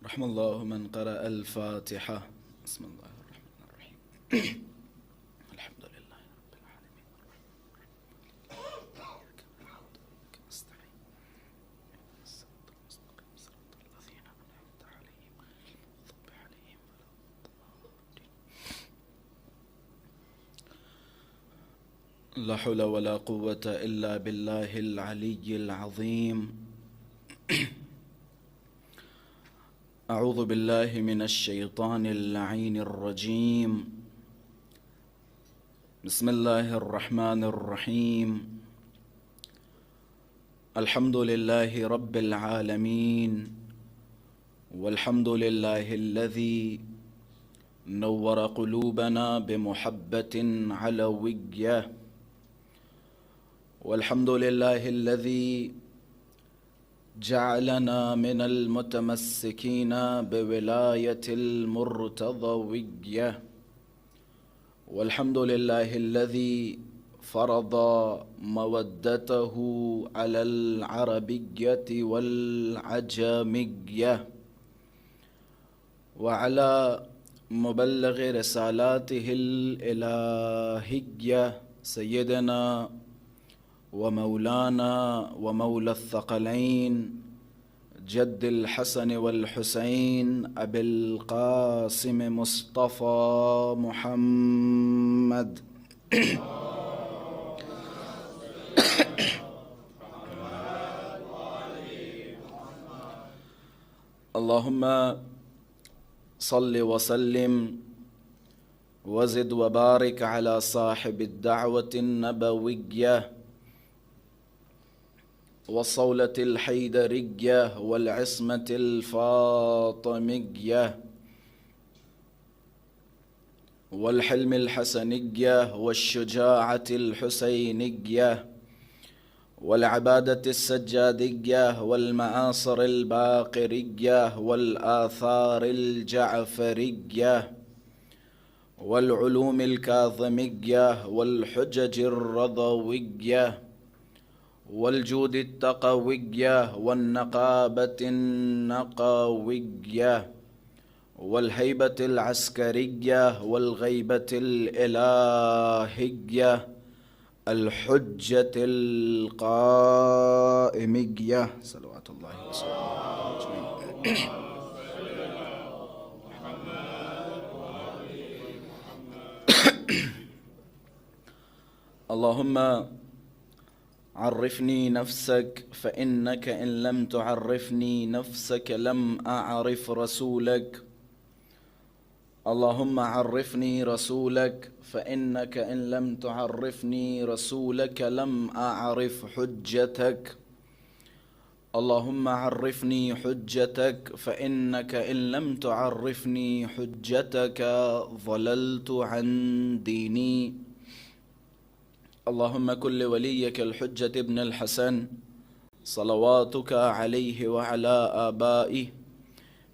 رحم الله من قرأ الفاتحة. بسم الله الرحمن الرحيم. الحمد لله رب العالمين إياك نعبد وإياك نستعين اهدنا الصراط المستقيم صراط الذين أنعمت عليهم غير المغضوب عليهم ولا الضالين. لا حول ولا قوة إلا بالله العلي العظيم. أعوذ بالله من الشيطان اللعين الرجيم. بسم الله الرحمن الرحيم. الحمد لله رب العالمين، والحمد لله الذي نور قلوبنا بمحبة علوية، والحمد لله الذي جعلنا من المتمسكين بولاية المرتضوية، والحمد لله الذي فرض مودته على العربية والعجمية وعلى مبلغ رسالاته الإلهية سيدنا ومولانا ومولى الثقلين جد الحسن والحسين أبي القاسم مصطفى محمد اللهم صل وسلم وزد وبارك على صاحب الدعوة النبوية والصولة الحيدرية والعصمة الفاطمية والحلم الحسنية والشجاعة الحسينية والعبادة السجادية والمعاصر الباقرية والآثار الجعفرية والعلوم الكاظمية والحجج الرضوية والجود التقوية والنقابة النقوية والهيبة العسكرية والغيبة الإلهية الحجة القائمية صلوات الله وسلامه أجمعين. اللهم عرفني نفسك، فإنك إن لم تعرفني نفسك لم أعرف رسولك. اللهم عرفني رسولك، فإنك إن لم تعرفني رسولك لم أعرف حجتك. اللهم عرفني حجتك، فإنك إن لم تعرفني حجتك ضللت عن ديني. اللهم كن لوليك الحجة ابن الحسن صلواتك عليه وعلى آبائه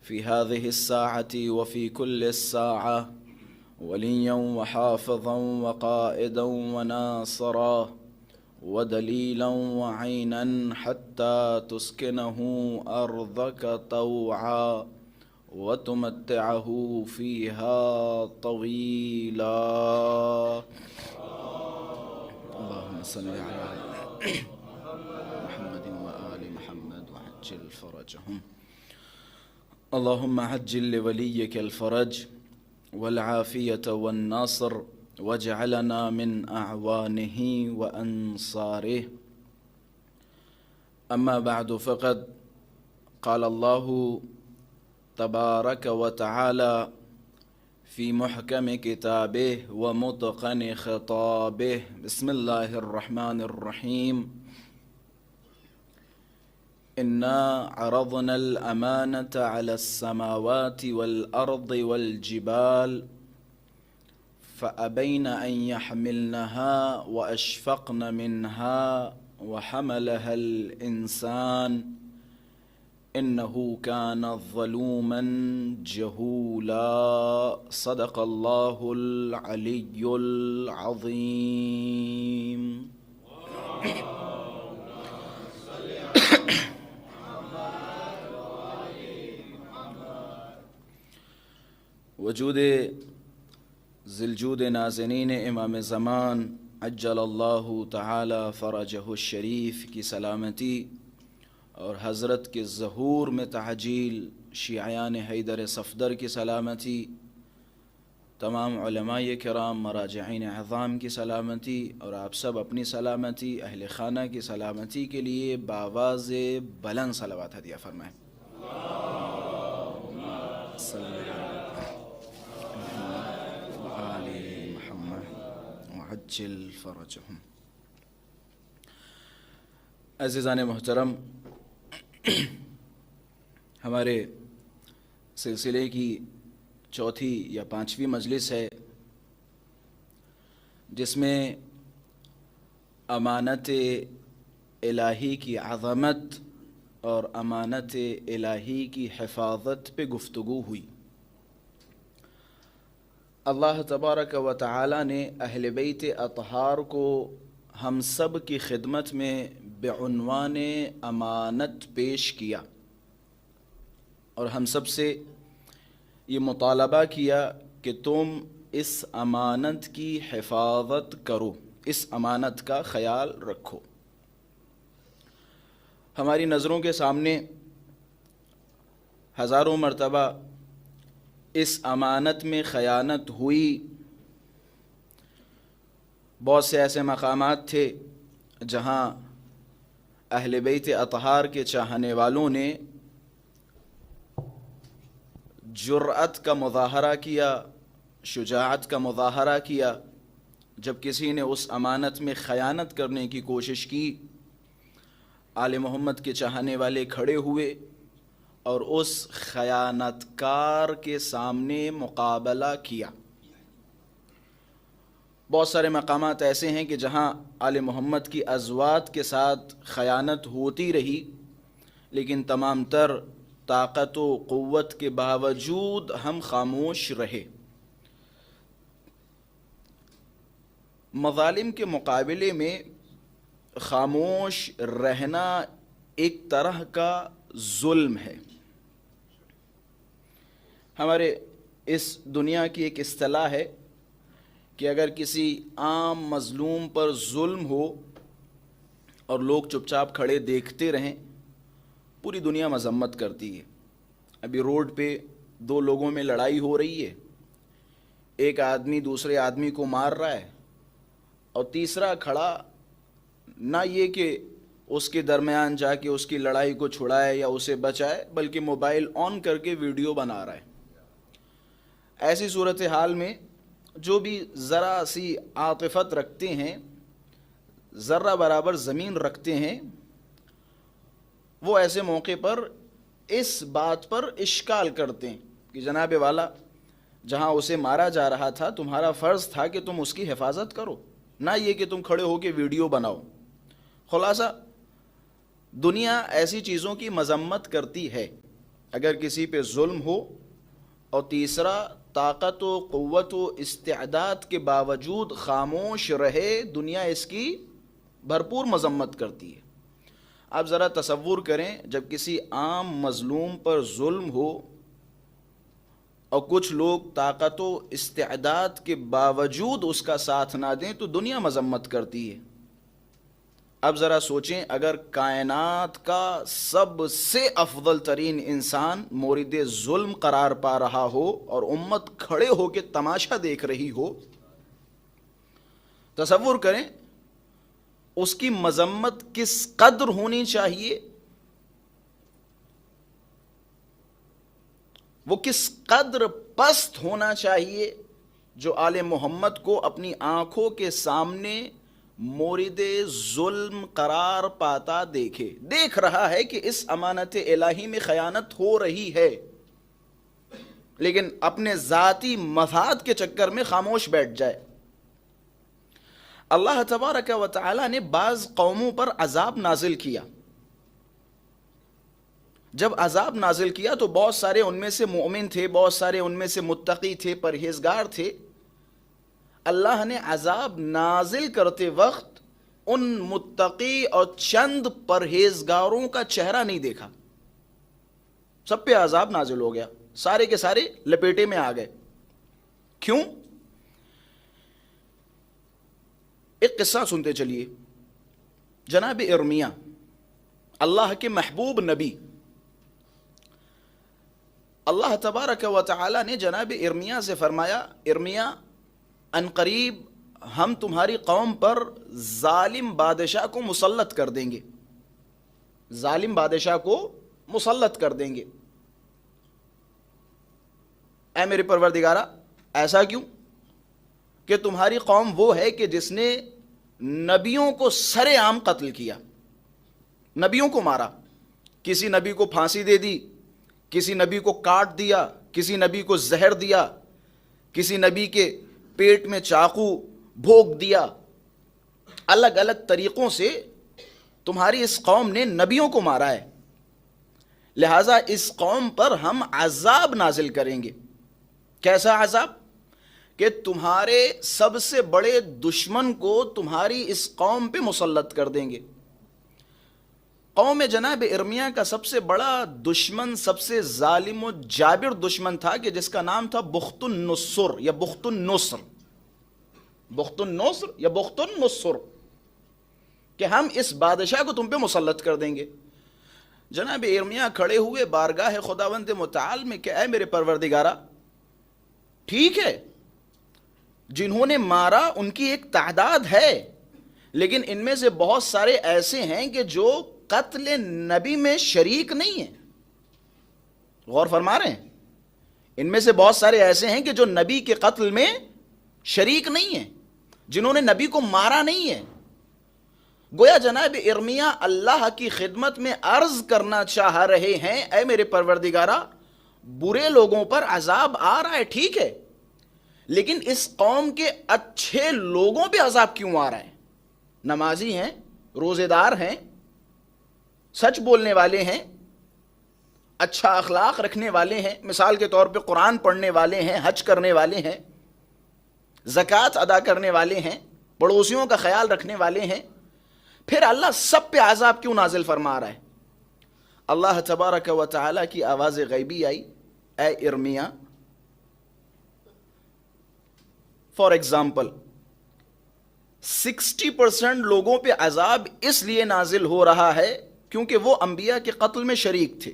في هذه الساعة وفي كل الساعة وليا وحافظا وقائدا وناصرا ودليلا وعينا حتى تسكنه أرضك طوعا وتمتعه فيها طويلا. اللهم صل على محمد وآل محمد وعجل فرجهم. اللهم عجل لوليك الفرج والعافية والنصر واجعلنا من أعوانه وأنصاره. أما بعد، فقد قال الله تبارك وتعالى في محكم كتابه ومتقن خطابه. بسم الله الرحمن الرحيم. إنا عرضنا الأمانة على السماوات والأرض والجبال فأبين أن يحملنها وأشفقن منها وحملها الإنسان إنه كان ظلوما جهولا. صدق الله العلي العظيم. وجود ذوالجود نازنین امام زمان عجل اللہ تعالی فرجہ الشریف کی سلامتی اور حضرت کے ظہور میں تعجیل شیعیان حیدر صفدر کی سلامتی، تمام علماء کرام مراجعین اعظام کی سلامتی اور آپ سب اپنی سلامتی، اہل خانہ کی سلامتی کے لیے بآواز بلند صلوات ہدیہ فرمائیں۔ عجل فرجہم۔ عزیزان محترم، ہمارے سلسلے کی چوتھی یا پانچویں مجلس ہے جس میں امانت الہی کی عظمت اور امانت الہی کی حفاظت پہ گفتگو ہوئی۔ اللہ تبارک و تعالی نے اہل بیت اطہار کو ہم سب کی خدمت میں بعنوان امانت پیش کیا اور ہم سب سے یہ مطالبہ کیا کہ تم اس امانت کی حفاظت کرو، اس امانت کا خیال رکھو۔ ہماری نظروں کے سامنے ہزاروں مرتبہ اس امانت میں خیانت ہوئی۔ بہت سے ایسے مقامات تھے جہاں اہل بیت اطہار کے چاہنے والوں نے جرأت کا مظاہرہ کیا، شجاعت کا مظاہرہ کیا۔ جب کسی نے اس امانت میں خیانت کرنے کی کوشش کی، آل محمد کے چاہنے والے کھڑے ہوئے اور اس خیانت کار کے سامنے مقابلہ کیا۔ بہت سارے مقامات ایسے ہیں کہ جہاں آل محمد کی ازواج کے ساتھ خیانت ہوتی رہی، لیکن تمام تر طاقت و قوت کے باوجود ہم خاموش رہے۔ مظالم کے مقابلے میں خاموش رہنا ایک طرح کا ظلم ہے۔ ہمارے اس دنیا کی ایک اصطلاح ہے کہ اگر کسی عام مظلوم پر ظلم ہو اور لوگ چپ چاپ کھڑے دیکھتے رہیں، پوری دنیا مذمت کرتی ہے۔ ابھی روڈ پہ دو لوگوں میں لڑائی ہو رہی ہے، ایک آدمی دوسرے آدمی کو مار رہا ہے اور تیسرا کھڑا نہ یہ کہ اس کے درمیان جا کے اس کی لڑائی کو چھڑائے یا اسے بچائے، بلکہ موبائل آن کر کے ویڈیو بنا رہا ہے۔ ایسی صورتحال میں جو بھی ذرا سی عاطفت رکھتے ہیں، ذرہ برابر زمین رکھتے ہیں، وہ ایسے موقع پر اس بات پر اشکال کرتے ہیں کہ جناب والا، جہاں اسے مارا جا رہا تھا تمہارا فرض تھا کہ تم اس کی حفاظت کرو، نہ یہ کہ تم کھڑے ہو کے ویڈیو بناؤ۔ خلاصہ دنیا ایسی چیزوں کی مذمت کرتی ہے۔ اگر کسی پہ ظلم ہو اور تیسرا طاقت و قوت و استعداد کے باوجود خاموش رہے، دنیا اس کی بھرپور مذمت کرتی ہے۔ آپ ذرا تصور کریں، جب کسی عام مظلوم پر ظلم ہو اور کچھ لوگ طاقت و استعداد کے باوجود اس کا ساتھ نہ دیں تو دنیا مذمت کرتی ہے۔ اب ذرا سوچیں، اگر کائنات کا سب سے افضل ترین انسان مورد ظلم قرار پا رہا ہو اور امت کھڑے ہو کے تماشا دیکھ رہی ہو، تصور کریں اس کی مذمت کس قدر ہونی چاہیے، وہ کس قدر پست ہونا چاہیے جو آل محمد کو اپنی آنکھوں کے سامنے مورد ظلم قرار پاتا دیکھ رہا ہے کہ اس امانت الہی میں خیانت ہو رہی ہے، لیکن اپنے ذاتی مفاد کے چکر میں خاموش بیٹھ جائے۔ اللہ تبارک و تعالی نے بعض قوموں پر عذاب نازل کیا۔ جب عذاب نازل کیا تو بہت سارے ان میں سے مومن تھے، بہت سارے ان میں سے متقی تھے، پرہیزگار تھے۔ اللہ نے عذاب نازل کرتے وقت ان متقی اور چند پرہیزگاروں کا چہرہ نہیں دیکھا، سب پہ عذاب نازل ہو گیا، سارے کے سارے لپیٹے میں آ گئے۔ کیوں؟ ایک قصہ سنتے چلیے. جناب ارمیہ اللہ کے محبوب نبی، اللہ تبارک و تعالی نے جناب ارمیہ سے فرمایا، ارمیہ ان قریب ہم تمہاری قوم پر ظالم بادشاہ کو مسلط کر دیں گے، ظالم بادشاہ کو مسلط کر دیں گے. اے میرے پروردگارہ ایسا کیوں کہ تمہاری قوم وہ ہے کہ جس نے نبیوں کو سر عام قتل کیا، نبیوں کو مارا، کسی نبی کو پھانسی دے دی، کسی نبی کو کاٹ دیا، کسی نبی کو زہر دیا، کسی نبی کے پیٹ میں چاقو بھوک دیا. الگ الگ طریقوں سے تمہاری اس قوم نے نبیوں کو مارا ہے. لہٰذا اس قوم پر ہم عذاب نازل کریں گے. کیسا عذاب؟ کہ تمہارے سب سے بڑے دشمن کو تمہاری اس قوم پہ مسلط کر دیں گے. قوم جناب ارمیہ کا سب سے بڑا دشمن، سب سے ظالم و جابر دشمن تھا کہ جس کا نام تھا بخت النصر یا بخت النصر، بخت النصر یا بخت النصر، کہ ہم اس بادشاہ کو تم پہ مسلط کر دیں گے. جناب ارمیہ کھڑے ہوئے بارگاہ خداوند متعال میں کہ اے میرے پروردگارہ، ٹھیک ہے جنہوں نے مارا ان کی ایک تعداد ہے، لیکن ان میں سے بہت سارے ایسے ہیں کہ جو قتل نبی میں شریک نہیں ہیں. غور فرما رہے ہیں؟ ان میں سے بہت سارے ایسے ہیں کہ جو نبی کے قتل میں شریک نہیں ہیں، جنہوں نے نبی کو مارا نہیں ہے. گویا جناب ارمیہ اللہ کی خدمت میں عرض کرنا چاہ رہے ہیں، اے میرے پروردگارہ برے لوگوں پر عذاب آ رہا ہے ٹھیک ہے، لیکن اس قوم کے اچھے لوگوں پہ عذاب کیوں آ رہا ہے؟ نمازی ہیں، روزے دار ہیں، سچ بولنے والے ہیں، اچھا اخلاق رکھنے والے ہیں، مثال کے طور پہ قرآن پڑھنے والے ہیں، حج کرنے والے ہیں، زکوٰۃ ادا کرنے والے ہیں، پڑوسیوں کا خیال رکھنے والے ہیں، پھر اللہ سب پہ عذاب کیوں نازل فرما رہا ہے؟ اللہ تبارک و تعالی کی آواز غیبی آئی، اے ارمیہ فار ایگزامپل 60% لوگوں پہ عذاب اس لیے نازل ہو رہا ہے کیونکہ وہ انبیاء کے قتل میں شریک تھے.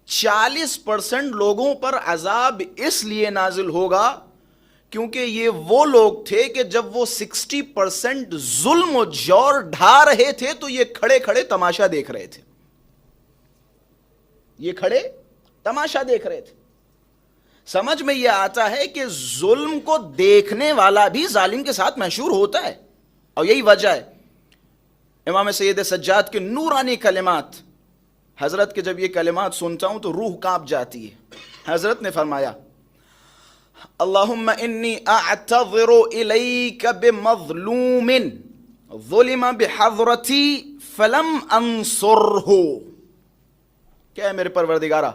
40% لوگوں پر عذاب اس لیے نازل ہوگا کیونکہ یہ وہ لوگ تھے کہ جب وہ 60% ظلم و جور ڈھا رہے تھے تو یہ کھڑے کھڑے تماشا دیکھ رہے تھے، یہ کھڑے تماشا دیکھ رہے تھے. سمجھ میں یہ آتا ہے کہ ظلم کو دیکھنے والا بھی ظالم کے ساتھ محشور ہوتا ہے، اور یہی وجہ ہے امام سید سجاد کے نورانی کلمات. حضرت کے جب یہ کلمات سنتا ہوں تو روح کانپ جاتی ہے. حضرت نے فرمایا اللہم انی اعتذر الیک بمظلوم ظلم بحضرتی فلم انصرہ، کہ میرے پروردگارہ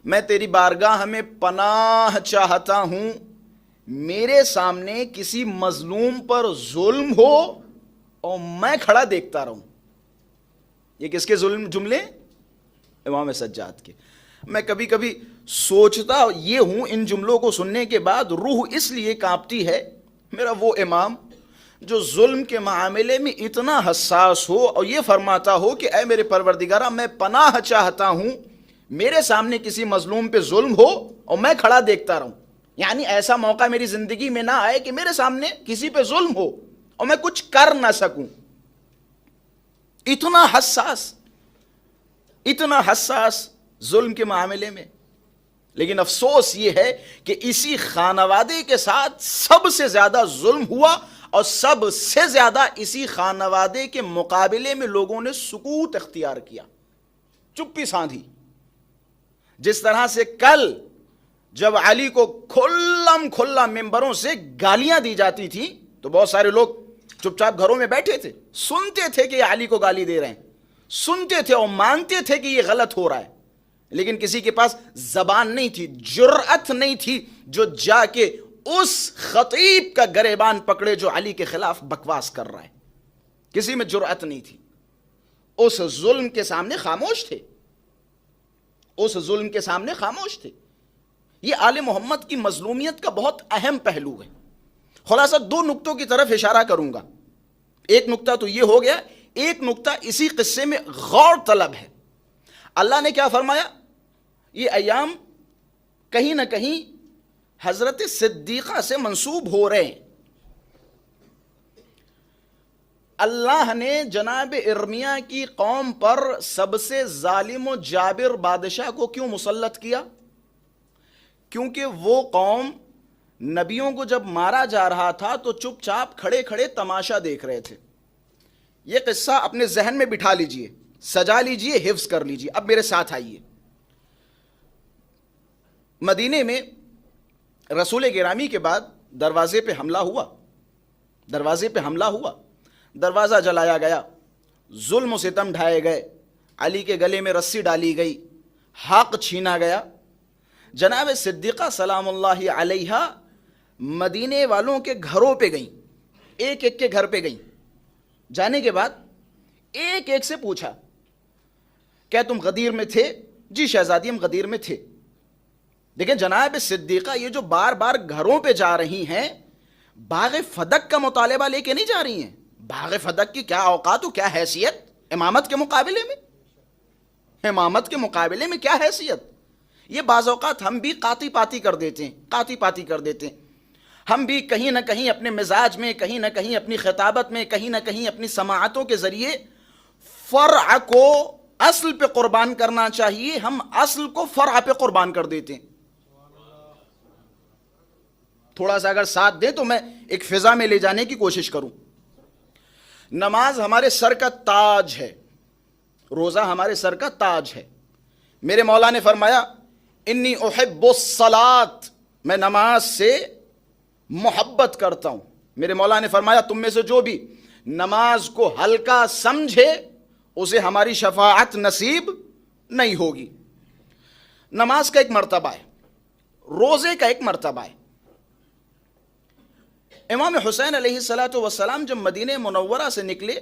میں تیری بارگاہ میں پناہ چاہتا ہوں، میرے سامنے کسی مظلوم پر ظلم ہو اور میں کھڑا دیکھتا رہوں. یہ کس کے جملے؟ امام سجاد کے. میں کبھی کبھی سوچتا یہ ہوں ان جملوں کو سننے کے بعد روح اس لیے کانپتی ہے، میرا وہ امام جو ظلم کے معاملے میں اتنا حساس ہو اور یہ فرماتا ہو کہ اے میرے پروردگارہ میں پناہ چاہتا ہوں میرے سامنے کسی مظلوم پہ ظلم ہو اور میں کھڑا دیکھتا رہوں. یعنی ایسا موقع میری زندگی میں نہ آئے کہ میرے سامنے کسی پہ ظلم ہو اور میں کچھ کر نہ سکوں. اتنا حساس ظلم کے معاملے میں. لیکن افسوس یہ ہے کہ اسی خانوادے کے ساتھ سب سے زیادہ ظلم ہوا اور سب سے زیادہ اسی خانوادے کے مقابلے میں لوگوں نے سکوت اختیار کیا، چپی ساندھی. جس طرح سے کل جب علی کو کھلا ممبروں سے گالیاں دی جاتی تھیں تو بہت سارے لوگ چپ چاپ گھروں میں بیٹھے تھے، سنتے تھے کہ یہ علی کو گالی دے رہے ہیں، سنتے تھے اور مانتے تھے کہ یہ غلط ہو رہا ہے، لیکن کسی کے پاس زبان نہیں تھی، جرأت نہیں تھی جو جا کے اس خطیب کا گریبان پکڑے جو علی کے خلاف بکواس کر رہا ہے. کسی میں جرأت نہیں تھی. اس ظلم کے سامنے خاموش تھے، اس ظلم کے سامنے خاموش تھے. یہ آل محمد کی مظلومیت کا بہت اہم پہلو ہے. خلاصہ دو نقطوں کی طرف اشارہ کروں گا. ایک نقطہ تو یہ ہو گیا، ایک نقطہ اسی قصے میں غور طلب ہے. اللہ نے کیا فرمایا؟ یہ ایام کہیں نہ کہیں حضرت صدیقہ سے منسوب ہو رہے ہیں. اللہ نے جناب ارمیا کی قوم پر سب سے ظالم و جابر بادشاہ کو کیوں مسلط کیا؟ کیونکہ وہ قوم نبیوں کو جب مارا جا رہا تھا تو چپ چاپ کھڑے کھڑے تماشا دیکھ رہے تھے. یہ قصہ اپنے ذہن میں بٹھا لیجئے، سجا لیجئے، حفظ کر لیجئے. اب میرے ساتھ آئیے. مدینے میں رسول گرامی کے بعد دروازے پہ حملہ ہوا، دروازہ جلایا گیا، ظلم و ستم ڈھائے گئے، علی کے گلے میں رسی ڈالی گئی، حق چھینا گیا. جناب صدیقہ سلام اللہ علیہ مدینے والوں کے گھروں پہ گئیں، ایک ایک کے گھر پہ گئیں. جانے کے بعد ایک ایک سے پوچھا، کیا تم غدیر میں تھے؟ جی شہزادی ہم غدیر میں تھے. دیکھیں جناب صدیقہ یہ جو بار بار گھروں پہ جا رہی ہیں، باغ فدق کا مطالبہ لے کے نہیں جا رہی ہیں. باغ فدق کی کیا اوقات و کیا حیثیت امامت کے مقابلے میں کیا حیثیت. یہ بعض اوقات ہم بھی قاتی پاتی کر دیتے ہیں. ہم بھی کہیں نہ کہیں اپنے مزاج میں، کہیں نہ کہیں اپنی خطابت میں، کہیں نہ کہیں اپنی سماعتوں کے ذریعے فرع کو اصل پہ قربان کرنا چاہیے، ہم اصل کو فرع پہ قربان کر دیتے ہیں. تھوڑا سا اگر ساتھ دیں تو میں ایک فضا میں لے جانے کی کوشش کروں. نماز ہمارے سر کا تاج ہے، روزہ ہمارے سر کا تاج ہے. میرے مولا نے فرمایا انی احب الصلاۃ، میں نماز سے محبت کرتا ہوں. میرے مولا نے فرمایا تم میں سے جو بھی نماز کو ہلکا سمجھے اسے ہماری شفاعت نصیب نہیں ہوگی. نماز کا ایک مرتبہ ہے، روزے کا ایک مرتبہ ہے. امام حسین علیہ السلام جب مدینہ منورہ سے نکلے،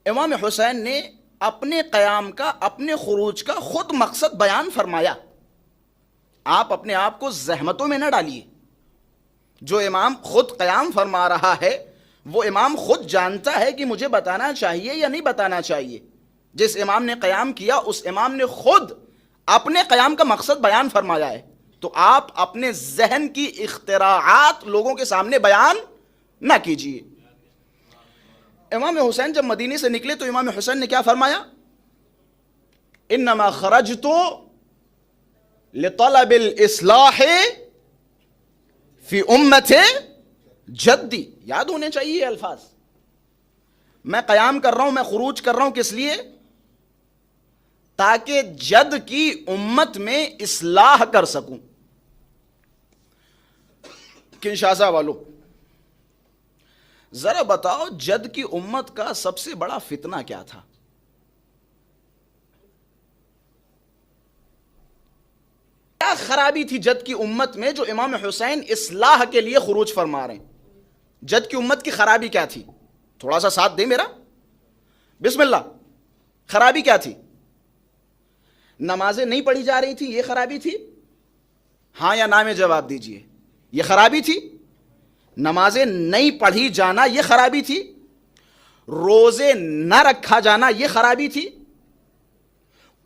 امام حسین نے اپنے قیام کا، اپنے خروج کا خود مقصد بیان فرمایا. آپ اپنے آپ کو زحمتوں میں نہ ڈالیے. جو امام خود قیام فرما رہا ہے وہ امام خود جانتا ہے کہ مجھے بتانا چاہیے یا نہیں بتانا چاہیے. جس امام نے قیام کیا اس امام نے خود اپنے قیام کا مقصد بیان فرمایا ہے. تو آپ اپنے ذہن کی اختراعات لوگوں کے سامنے بیان نہ کیجیے. امام حسین جب مدینے سے نکلے تو امام حسین نے کیا فرمایا؟ انما خرجت لطلب الاصلاح فی امت جدی. یاد ہونے چاہیے الفاظ. میں قیام کر رہا ہوں، میں خروج کر رہا ہوں، کس لیے؟ تاکہ جد کی امت میں اصلاح کر سکوں. کنشاسا والو ذرا بتاؤ جد کی امت کا سب سے بڑا فتنہ کیا تھا؟ کیا خرابی تھی جد کی امت میں جو امام حسین اصلاح کے لیے خروج فرما رہے ہیں؟ جد کی امت کی خرابی کیا تھی؟ تھوڑا سا ساتھ دیں میرا، بسم اللہ. خرابی کیا تھی؟ نمازیں نہیں پڑھی جا رہی تھی، یہ خرابی تھی؟ ہاں یا نا میں جواب دیجئے. یہ خرابی تھی؟ نمازیں نہیں پڑھی جانا یہ خرابی تھی؟ روزے نہ رکھا جانا یہ خرابی تھی؟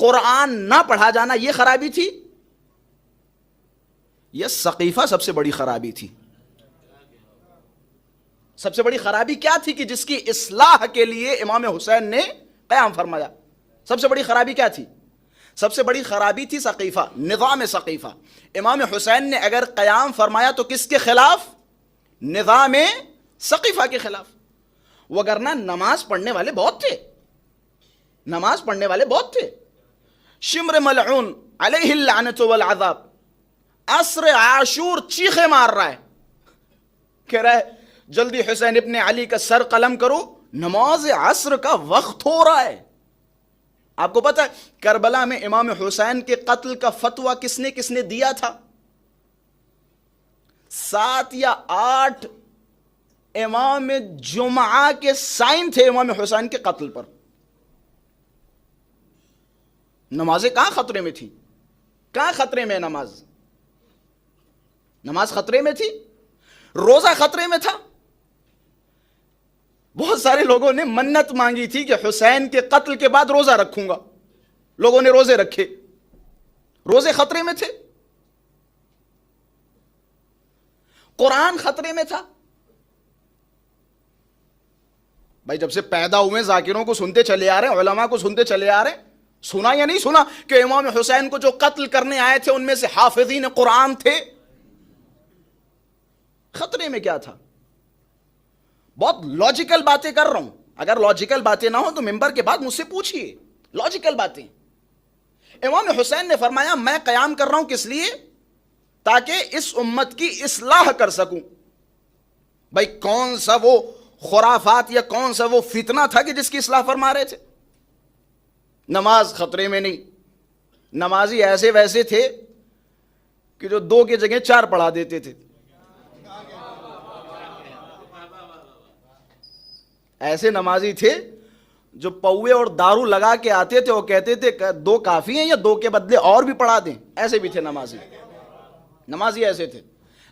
قرآن نہ پڑھا جانا یہ خرابی تھی؟ یہ سقیفہ سب سے بڑی خرابی تھی. سب سے بڑی خرابی کیا تھی کہ جس کی اصلاح کے لیے امام حسین نے قیام فرمایا؟ سب سے بڑی خرابی کیا تھی؟ سب سے بڑی خرابی تھی سقیفہ، نظام سقیفہ. امام حسین نے اگر قیام فرمایا تو کس کے خلاف؟ نظام سقیفہ کے خلاف. وگرنہ نماز پڑھنے والے بہت تھے. شمر ملعون علیہ اللعنت والعذاب عصر عاشور چیخے مار رہا ہے، کہہ رہا ہے جلدی حسین ابن علی کا سر قلم کرو، نماز عصر کا وقت ہو رہا ہے. آپ کو پتہ ہے کربلا میں امام حسین کے قتل کا فتویٰ کس نے دیا تھا؟ 7 یا 8 امام جمعہ کے سائن تھے امام حسین کے قتل پر. نمازیں کہاں خطرے میں تھی؟ کہاں خطرے میں نماز؟ نماز خطرے میں تھی، روزہ خطرے میں تھا. بہت سارے لوگوں نے منت مانگی تھی کہ حسین کے قتل کے بعد روزہ رکھوں گا. لوگوں نے روزے رکھے، روزے خطرے میں تھے. قرآن خطرے میں تھا. بھائی جب سے پیدا ہوئے ذاکروں کو سنتے چلے آ رہے ہیں، علماء کو سنتے چلے آ رہے ہیں. سنا یا نہیں سنا کہ امام حسین کو جو قتل کرنے آئے تھے ان میں سے حافظین قرآن تھے؟ خطرے میں کیا تھا؟ بہت لاجیکل باتیں کر رہا ہوں. اگر لاجیکل باتیں نہ ہو تو ممبر کے بعد مجھ سے پوچھیے لاجیکل باتیں. امام حسین نے فرمایا میں قیام کر رہا ہوں کس لیے؟ تاکہ اس امت کی اصلاح کر سکوں. بھائی کون سا وہ خرافات یا کون سا وہ فتنہ تھا کہ جس کی اصلاح فرما رہے تھے؟ نماز خطرے میں نہیں. نمازی ایسے ویسے تھے کہ جو 2 کی جگہ 4 پڑھا دیتے تھے. ایسے نمازی تھے جو پوے اور دارو لگا کے آتے تھے، وہ کہتے تھے 2 کافی ہیں یا 2 کے بدلے اور بھی پڑھا دیں. ایسے بھی تھے نمازی. نمازی ایسے تھے.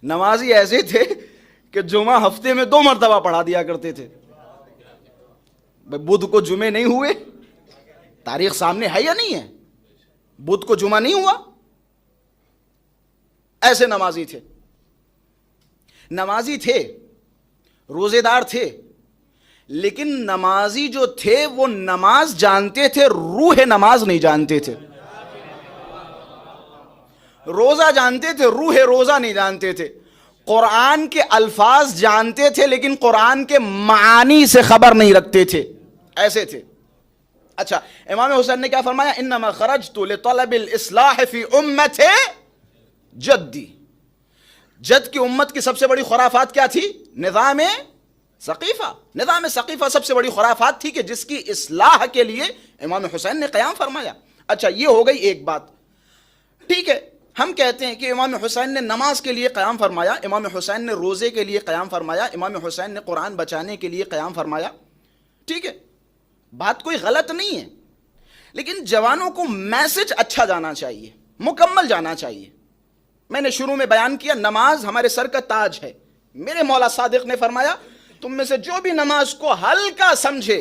نمازی ایسے تھے کہ جمعہ ہفتے میں 2 مرتبہ پڑھا دیا کرتے تھے. بدھ کو جمعے نہیں ہوئے، تاریخ سامنے ہے یا نہیں ہے؟ بدھ کو جمعہ نہیں ہوا. ایسے نمازی تھے. نمازی تھے، روزے دار تھے، لیکن نمازی جو تھے وہ نماز جانتے تھے، روح نماز نہیں جانتے تھے. روزہ جانتے تھے، روح روزہ نہیں جانتے تھے. قرآن کے الفاظ جانتے تھے لیکن قرآن کے معانی سے خبر نہیں رکھتے تھے. ایسے تھے. اچھا، امام حسین نے کیا فرمایا؟ انما خرجت لطلب الاصلاح فی امت جدی. جد کی امت کی سب سے بڑی خرافات کیا تھی؟ نظام ثقیفہ. نظام ثقیفہ سب سے بڑی خرافات تھی کہ جس کی اصلاح کے لیے امام حسین نے قیام فرمایا. اچھا، یہ ہو گئی ایک بات. ٹھیک ہے، ہم کہتے ہیں کہ امام حسین نے نماز کے لیے قیام فرمایا، امام حسین نے روزے کے لیے قیام فرمایا، امام حسین نے قرآن بچانے کے لیے قیام فرمایا. ٹھیک ہے، بات کوئی غلط نہیں ہے، لیکن جوانوں کو میسج اچھا جانا چاہیے، مکمل جانا چاہیے. میں نے شروع میں بیان کیا نماز ہمارے سر کا تاج ہے. میرے مولا صادق نے فرمایا تم میں سے جو بھی نماز کو ہلکا سمجھے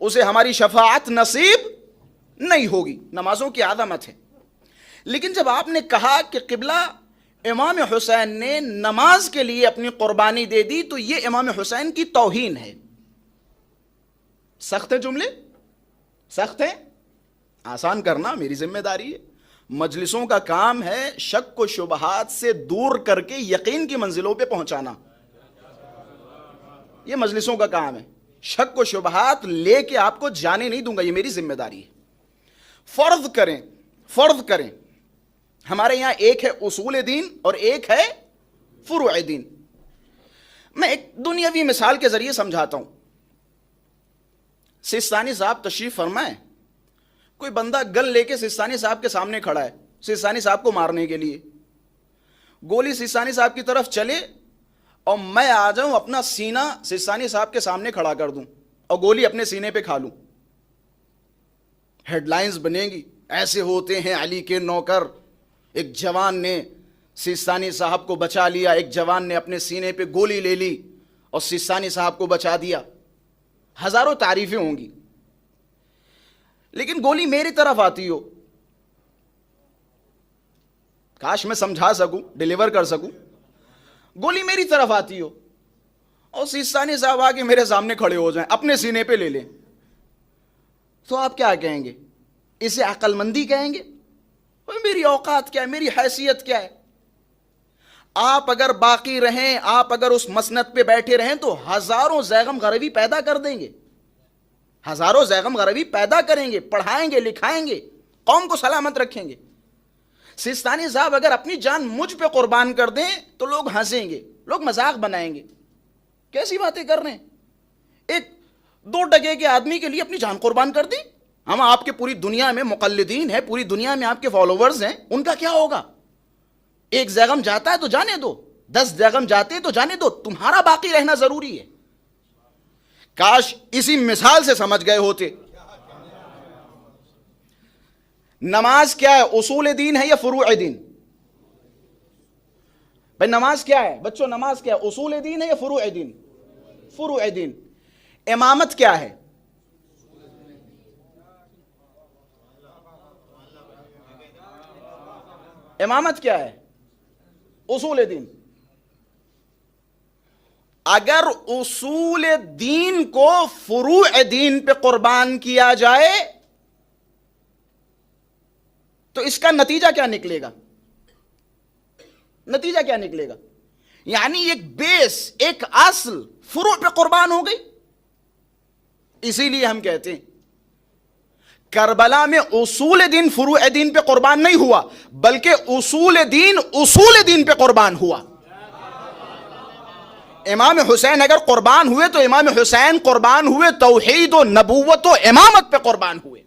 اسے ہماری شفاعت نصیب نہیں ہوگی. نمازوں کی عظمت ہے. لیکن جب آپ نے کہا کہ قبلہ امام حسین نے نماز کے لیے اپنی قربانی دے دی تو یہ امام حسین کی توہین ہے. سخت ہے جملے، سخت ہے. آسان کرنا میری ذمہ داری ہے. مجلسوں کا کام ہے شک و شبہات سے دور کر کے یقین کی منزلوں پہ پہنچانا. یہ مجلسوں کا کام ہے. شک و شبہات لے کے آپ کو جانے نہیں دوں گا، یہ میری ذمہ داری ہے. فرض کریں ہمارے یہاں ایک ہے اصول دین اور ایک ہے فروع دین. میں ایک دنیاوی مثال کے ذریعے سمجھاتا ہوں. سستانی صاحب تشریف فرمائیں. کوئی بندہ گن لے کے سستانی صاحب کے سامنے کھڑا ہے سستانی صاحب کو مارنے کے لیے. گولی سستانی صاحب کی طرف چلے اور میں آ جاؤں اپنا سینہ سستانی صاحب کے سامنے کھڑا کر دوں اور گولی اپنے سینے پہ کھا لوں. ہیڈ لائنز بنے گی، ایسے ہوتے ہیں علی کے نوکر. ایک جوان نے سستانی صاحب کو بچا لیا، ایک جوان نے اپنے سینے پہ گولی لے لی اور سستانی صاحب کو بچا دیا. ہزاروں تعریفیں ہوں گی. لیکن گولی میری طرف آتی ہو، کاش میں سمجھا سکوں، ڈیلیور کر سکوں. گولی میری طرف آتی ہو اور سستانی صاحب آ کے میرے سامنے کھڑے ہو جائیں، اپنے سینے پہ لے لیں، تو آپ کیا کہیں گے؟ اسے عقل مندی کہیں گے؟ میری اوقات کیا ہے، میری حیثیت کیا ہے؟ آپ اگر باقی رہیں، آپ اگر اس مسند پہ بیٹھے رہیں تو ہزاروں زیغم غربی پیدا کر دیں گے، ہزاروں زیغم غربی پیدا کریں گے، پڑھائیں گے، لکھائیں گے، قوم کو سلامت رکھیں گے. سستانی صاحب اگر اپنی جان مجھ پہ قربان کر دیں تو لوگ ہنسیں گے، لوگ مذاق بنائیں گے. کیسی باتیں کر رہے ہیں؟ ایک 2 ٹکے کے آدمی کے لیے اپنی جان قربان کر دی. ہم آپ کے پوری دنیا میں مقلدین ہیں، پوری دنیا میں آپ کے فالوورز ہیں، ان کا کیا ہوگا؟ ایک زیغم جاتا ہے تو جانے دو، 10 زیغم جاتے تو جانے دو، تمہارا باقی رہنا ضروری ہے. کاش اسی مثال سے سمجھ گئے ہوتے. نماز کیا ہے؟ اصول دین ہے یا فروع دین؟ بھائی نماز کیا ہے بچوں؟ نماز کیا ہے؟ اصول دین ہے یا فروع دین؟ فروع دین. امامت کیا ہے؟ امامت کیا ہے؟ اصول دین. اگر اصول دین کو فروع دین پہ قربان کیا جائے تو اس کا نتیجہ کیا نکلے گا؟ نتیجہ کیا نکلے گا؟ یعنی ایک بیس، ایک اصل فروع پہ قربان ہو گئی. اسی لیے ہم کہتے ہیں کربلا میں اصول دین فروع دین پہ قربان نہیں ہوا، بلکہ اصول دین پہ قربان ہوا. امام حسین اگر قربان ہوئے تو امام حسین قربان ہوئے توحید و نبوت و امامت پہ قربان ہوئے.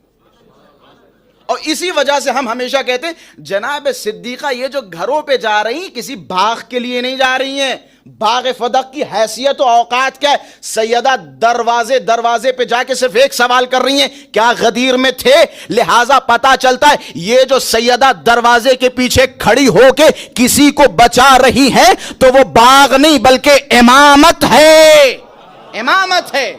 اور اسی وجہ سے ہم ہمیشہ کہتے ہیں جناب صدیقہ یہ جو گھروں پہ جا رہی ہیں کسی باغ کے لیے نہیں جا رہی ہیں. باغ فدق کی حیثیت و اوقات کیا ہے؟ سیدہ دروازے پہ جا کے صرف ایک سوال کر رہی ہیں، کیا غدیر میں تھے؟ لہٰذا پتا چلتا ہے یہ جو سیدہ دروازے کے پیچھے کھڑی ہو کے کسی کو بچا رہی ہیں تو وہ باغ نہیں بلکہ امامت ہے. امامت ہے.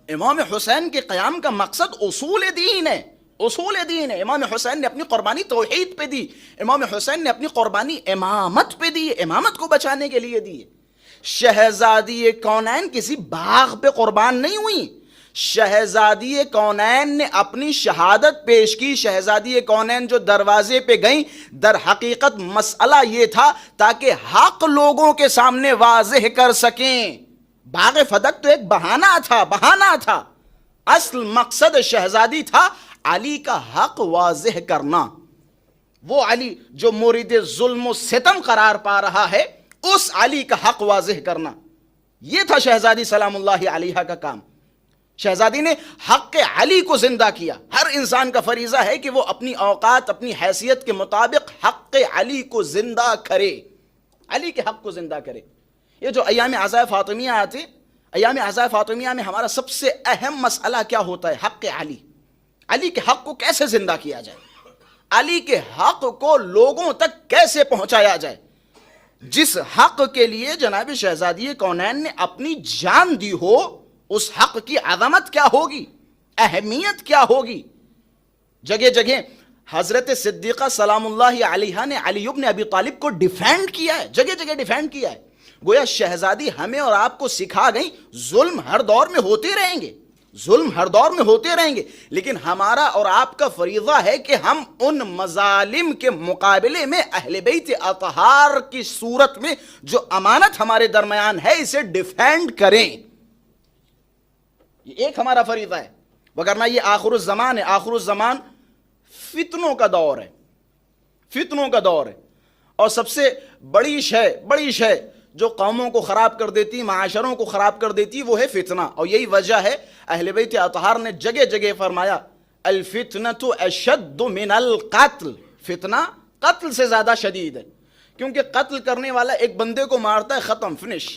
امام حسین کے قیام کا مقصد اصول دین ہے. اصول دین ہے. امام حسین نے اپنی قربانی توحید پہ دی. امام حسین نے اپنی قربانی امامت پہ دی، امامت کو بچانے کے لیے دی. شہزادی کونین کسی باغ پہ قربان نہیں ہوئی. شہزادی کونین نے اپنی شہادت پیش کی. شہزادی کونین جو دروازے پہ گئیں در حقیقت مسئلہ یہ تھا تاکہ حق لوگوں کے سامنے واضح کر سکیں. باغ فدق تو ایک بہانہ تھا. اصل مقصد شہزادی تھا علی کا حق واضح کرنا. وہ علی جو مورد ظلم و ستم قرار پا رہا ہے اس علی کا حق واضح کرنا، یہ تھا شہزادی سلام اللہ علیہا کا کام. شہزادی نے حق علی کو زندہ کیا. ہر انسان کا فریضہ ہے کہ وہ اپنی اوقات اپنی حیثیت کے مطابق حق علی کو زندہ کرے، علی کے حق کو زندہ کرے. یہ جو ایام عزائے فاطمیہ آتے، ایام عزائے فاطمیہ میں ہمارا سب سے اہم مسئلہ کیا ہوتا ہے؟ حق علی. علی کے حق کو کیسے زندہ کیا جائے، علی کے حق کو لوگوں تک کیسے پہنچایا جائے. جس حق کے لیے جناب شہزادی کونین نے اپنی جان دی ہو اس حق کی عظمت کیا ہوگی، اہمیت کیا ہوگی. جگہ جگہ حضرت صدیقہ سلام اللہ علیہا نے علی ابن ابی طالب کو ڈیفینڈ کیا ہے، جگہ جگہ ڈیفینڈ کیا ہے. گویا شہزادی ہمیں اور آپ کو سکھا گئی ظلم ہر دور میں ہوتے رہیں گے، ظلم ہر دور میں ہوتے رہیں گے، لیکن ہمارا اور آپ کا فریضہ ہے کہ ہم ان مظالم کے مقابلے میں اہل بیت اطہار کی صورت میں جو امانت ہمارے درمیان ہے اسے ڈیفینڈ کریں. یہ ایک ہمارا فریضہ ہے. وگرنہ یہ آخر الزمان ہے. آخر الزمان فتنوں کا دور ہے، فتنوں کا دور ہے. اور سب سے بڑی شے جو قوموں کو خراب کر دیتی، معاشروں کو خراب کر دیتی، وہ ہے فتنہ. اور یہی وجہ ہے اہل بیت اطہار نے جگہ جگہ فرمایا الفتنۃ اشد من القتل. فتنہ قتل سے زیادہ شدید ہے، کیونکہ قتل کرنے والا ایک بندے کو مارتا ہے، ختم، فنش.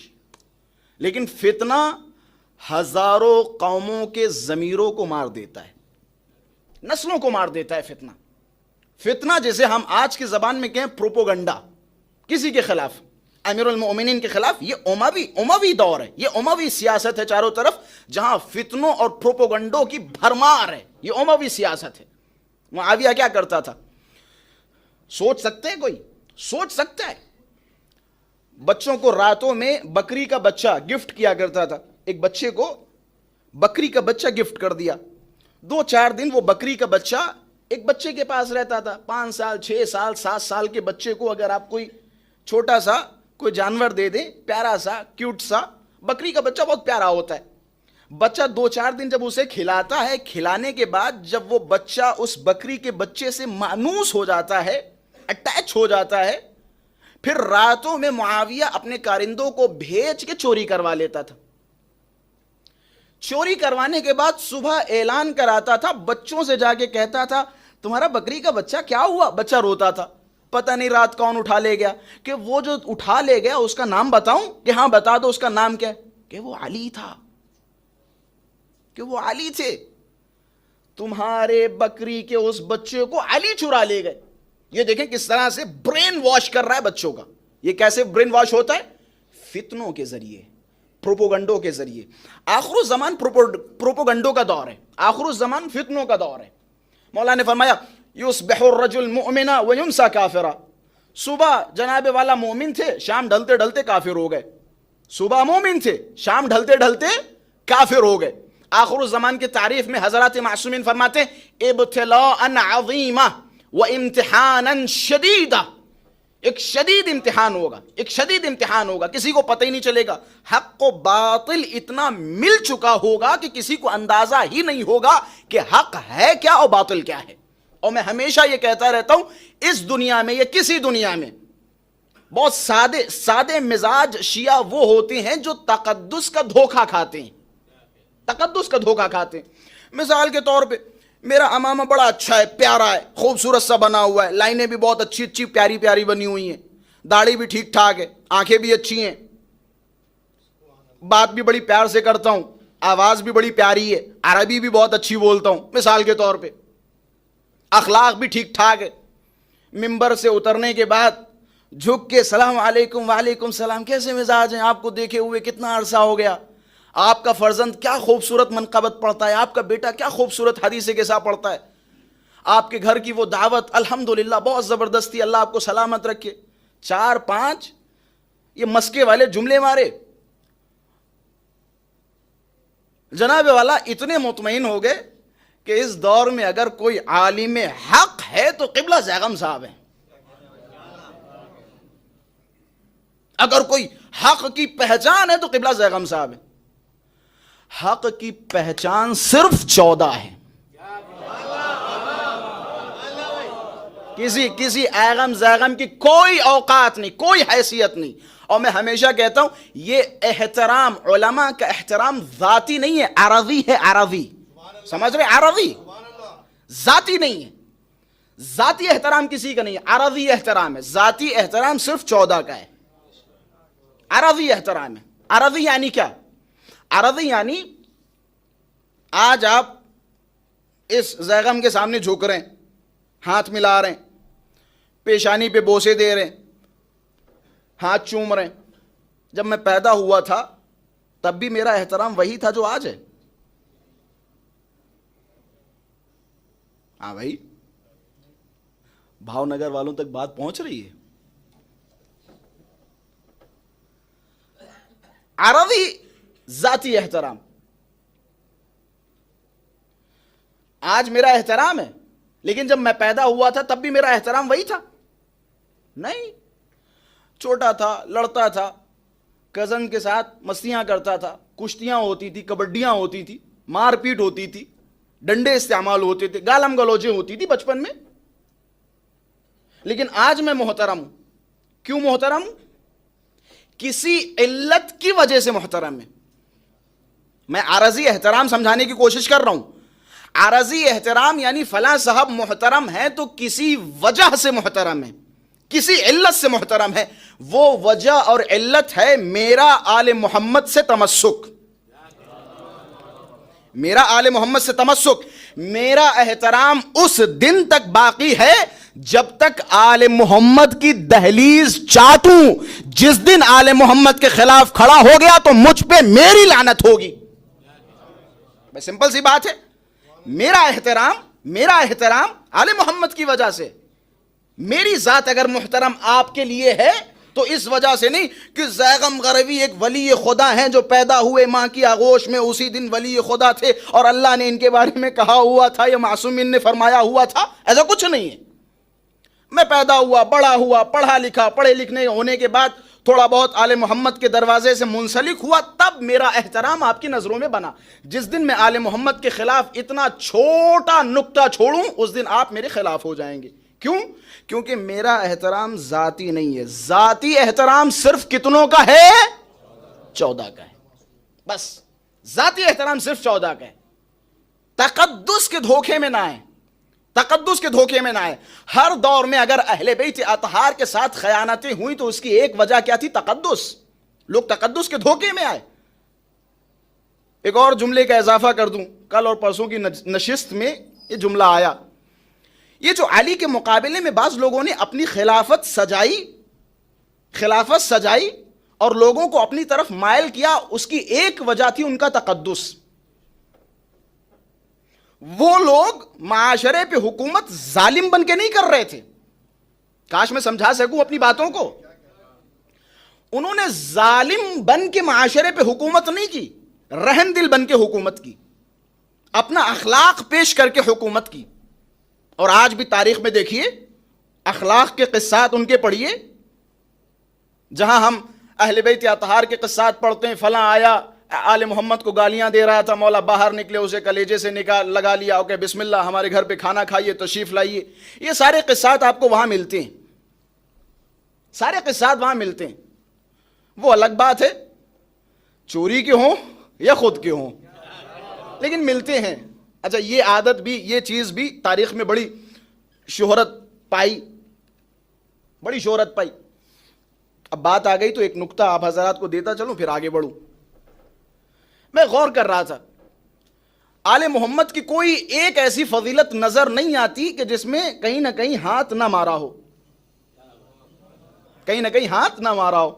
لیکن فتنہ ہزاروں قوموں کے ضمیروں کو مار دیتا ہے، نسلوں کو مار دیتا ہے. فتنہ جیسے ہم آج کی زبان میں کہیں پروپوگنڈا، کسی کے خلاف، امیر المؤمنین کے خلاف. یہ اموی دور ہے، یہ اموی سیاست ہے چاروں طرف، جہاں فتنوں اور پروپوگنڈوں کی بھرمار ہے. یہ اموی سیاست ہے. معاویہ کیا کرتا تھا؟ سوچ سکتے ہیں؟ کوئی سوچ سکتا ہے؟ بچوں کو راتوں میں بکری کا بچہ گفٹ کیا کرتا تھا. ایک بچے کو بکری کا بچہ گفٹ کر دیا. 2-4 دن وہ بکری کا بچہ ایک بچے کے پاس رہتا تھا. 5 سال 6 سال 7 سال کے بچے کو اگر آپ کوئی چھوٹا سا کوئی جانور دے دیں، پیارا سا کیوٹ سا، بکری کا بچہ بہت پیارا ہوتا ہے. بچہ 2-4 دن جب اسے کھلاتا ہے، کھلانے کے بعد جب وہ بچہ اس بکری کے بچے سے مانوس ہو جاتا ہے، اٹیچ ہو جاتا ہے، پھر راتوں میں معاویہ اپنے کارندوں کو بھیج کے چوری کروا لیتا تھا. چوری کروانے کے بعد صبح اعلان کراتا تھا، بچوں سے جا کے کہتا تھا تمہارا بکری کا بچہ کیا ہوا؟ بچہ روتا تھا. پتہ نہیں رات کون اٹھا لے گیا، کہ وہ جو اٹھا لے گیا اس کا نام بتاؤں؟ کہ ہاں بتا دو، اس کا نام کیا ہے؟ کہ وہ علی تھا، کہ وہ علی تھے۔ تمہارے بکری کے اس بچے کو علی چرا لے گئے۔ یہ دیکھیں کس طرح سے برین واش کر رہا ہے بچوں کا۔ یہ کیسے برین واش ہوتا ہے؟ فتنوں کے ذریعے، پروپوگنڈوں کے ذریعے۔ آخر الزمان پروپوگنڈوں کا دور ہے، آخر الزمان فتنوں کا دور ہے۔ مولا نے فرمایا یصبح الرجل مؤمنا ویمسی کافرا، صبح جناب والا مومن تھے، شام ڈھلتے ڈھلتے کافر ہو گئے۔ صبح مومن تھے، شام ڈھلتے ڈھلتے کافر ہو گئے۔ آخر الزمان کی تعریف میں حضرات معصومین فرماتے ہیں ابتلاء عظیمہ و امتحانا شدیدہ، ایک شدید امتحان ہوگا، ایک شدید امتحان ہوگا، کسی کو پتہ ہی نہیں چلے گا، حق و باطل اتنا مل چکا ہوگا کہ کسی کو اندازہ ہی نہیں ہوگا کہ حق ہے کیا اور باطل کیا ہے۔ اور میں ہمیشہ یہ کہتا رہتا ہوں، اس دنیا میں یا کسی دنیا میں بہت سادے مزاج شیعہ وہ ہوتے ہیں جو تقدس کا دھوکہ کھاتے ہیں، تقدس کا دھوکہ کھاتے ہیں۔ مثال کے طور پہ میرا امامہ بڑا اچھا ہے، پیارا ہے، خوبصورت سا بنا ہوا ہے، لائنیں بھی بہت اچھی اچھی پیاری پیاری بنی ہوئی ہیں، داڑھی بھی ٹھیک ٹھاک ہے، آنکھیں بھی اچھی ہیں، بات بھی بڑی پیار سے کرتا ہوں، آواز بھی بڑی پیاری ہے، عربی بھی بہت اچھی بولتا ہوں مثال کے طور پہ، اخلاق بھی ٹھیک ٹھاک ہے۔ ممبر سے اترنے کے بعد جھک کے السلام علیکم، وعلیکم السلام، کیسے مزاج ہیں؟ آپ کو دیکھے ہوئے کتنا عرصہ ہو گیا، آپ کا فرزند کیا خوبصورت منقبت پڑھتا ہے، آپ کا بیٹا کیا خوبصورت حدیث قصہ پڑھتا ہے، آپ کے گھر کی وہ دعوت الحمدللہ بہت زبردستی، اللہ آپ کو سلامت رکھے۔ 4-5 یہ مسکے والے جملے مارے، جناب والا اتنے مطمئن ہو گئے کہ اس دور میں اگر کوئی عالم حق ہے تو قبلہ زیغم صاحب ہیں، اگر کوئی حق کی پہچان ہے تو قبلہ زیغم صاحب ہیں۔ حق کی پہچان صرف 14 ہے، کسی ایغم زیغم کی کوئی اوقات نہیں، کوئی حیثیت نہیں۔ اور میں ہمیشہ کہتا ہوں یہ احترام، علماء کا احترام ذاتی نہیں ہے، عرضی ہے، عرضی، سمجھ رہے؟ عرضی، ذاتی نہیں ہے، ذاتی احترام کسی کا نہیں ہے، عرضی احترام ہے۔ ذاتی احترام صرف 14 کا ہے، عرضی احترام ہے۔ عرضی یعنی کیا؟ عرضی یعنی آج آپ اس زیغم کے سامنے جھک رہے ہیں، ہاتھ ملا رہے ہیں، پیشانی پہ بوسے دے رہے ہیں، ہاتھ چوم رہے ہیں۔ جب میں پیدا ہوا تھا تب بھی میرا احترام وہی تھا جو آج ہے۔ ہاں بھائی، بھاؤ نگر والوں تک بات پہنچ رہی ہے۔ عرضی ذاتی احترام، آج میرا احترام ہے لیکن جب میں پیدا ہوا تھا تب بھی میرا احترام وہی تھا؟ نہیں، چھوٹا تھا، لڑتا تھا، کزن کے ساتھ مستیاں کرتا تھا، کشتیاں ہوتی تھی، کبڈیاں ہوتی تھی، مار پیٹ ہوتی تھی، ڈنڈے استعمال ہوتے تھے، گالم گلوچیں ہوتی تھی بچپن میں، لیکن آج میں محترم ہوں۔ کیوں محترم ہوں؟ کسی علت کی وجہ سے محترم ہے۔ میں عارضی احترام سمجھانے کی کوشش کر رہا ہوں۔ عارضی احترام یعنی فلاں صاحب محترم ہے تو کسی وجہ سے محترم ہے، کسی علت سے محترم ہے۔ وہ وجہ اور علت ہے میرا آل محمد سے تمسک، میرا آل محمد سے تمسک۔ میرا احترام اس دن تک باقی ہے جب تک آل محمد کی دہلیز چاٹوں۔ جس دن آل محمد کے خلاف کھڑا ہو گیا تو مجھ پہ میری لعنت ہوگی۔ بس سمپل سی بات ہے۔ میرا احترام آل محمد کی وجہ سے۔ میری ذات اگر محترم آپ کے لیے ہے تو اس وجہ سے نہیں کہ زیغم غروی ایک ولی خدا ہیں جو پیدا ہوئے ماں کی آغوش میں اسی دن ولی خدا تھے اور اللہ نے ان کے بارے میں کہا ہوا تھا یا معصومین نے فرمایا ہوا تھا، ایسا کچھ نہیں ہے۔ میں پیدا ہوا، بڑا ہوا، پڑھا لکھا، پڑھے لکھنے ہونے کے بعد تھوڑا بہت آل محمد کے دروازے سے منسلک ہوا، تب میرا احترام آپ کی نظروں میں بنا۔ جس دن میں آل محمد کے خلاف اتنا چھوٹا نکتہ چھوڑوں اس دن آپ میرے خلاف ہو جائیں گے۔ کیوں؟ کیونکہ میرا احترام ذاتی نہیں ہے۔ ذاتی احترام صرف کتنوں کا ہے؟ 14 کا ہے، بس ذاتی احترام صرف 14 کا ہے۔ تقدس کے دھوکے میں نہ آئیں، تقدس کے دھوکے میں نہ آئے. ہر دور میں اگر اہل بیت اطہار کے ساتھ خیانتیں ہوئی تو اس کی ایک وجہ کیا تھی؟ تقدس. لوگ تقدس کے دھوکے میں آئے. ایک اور جملے کا اضافہ کر دوں, کل اور پرسوں کی نشست میں یہ جملہ آیا. یہ جو علی کے مقابلے میں بعض لوگوں نے اپنی خلافت سجائی اور لوگوں کو اپنی طرف مائل کیا, اس کی ایک وجہ تھی ان کا تقدس. وہ لوگ معاشرے پہ حکومت ظالم بن کے نہیں کر رہے تھے. کاش میں سمجھا سکوں اپنی باتوں کو. انہوں نے ظالم بن کے معاشرے پہ حکومت نہیں کی, رحم دل بن کے حکومت کی, اپنا اخلاق پیش کر کے حکومت کی. اور آج بھی تاریخ میں دیکھیے, اخلاق کے قصات ان کے پڑھیے. جہاں ہم اہل بیت اطہار کے قصات پڑھتے ہیں, فلاں آیا آل محمد کو گالیاں دے رہا تھا, مولا باہر نکلے اسے کلیجے سے لگا لیا, اوکے بسم اللہ ہمارے گھر پہ کھانا کھائیے, تشریف لائیے. یہ سارے قصات آپ کو وہاں ملتے ہیں, سارے قصات وہاں ملتے ہیں. وہ الگ بات ہے چوری کے ہوں یا خود کے ہوں, لیکن ملتے ہیں. اچھا, یہ عادت بھی, یہ چیز بھی تاریخ میں بڑی شہرت پائی. اب بات آ گئی تو ایک نکتہ آپ حضرات کو دیتا چلوں پھر آگے بڑھوں. میں غور کر رہا تھا, آل محمد کی کوئی ایک ایسی فضیلت نظر نہیں آتی کہ جس میں کہیں نہ کہیں ہاتھ نہ مارا ہو.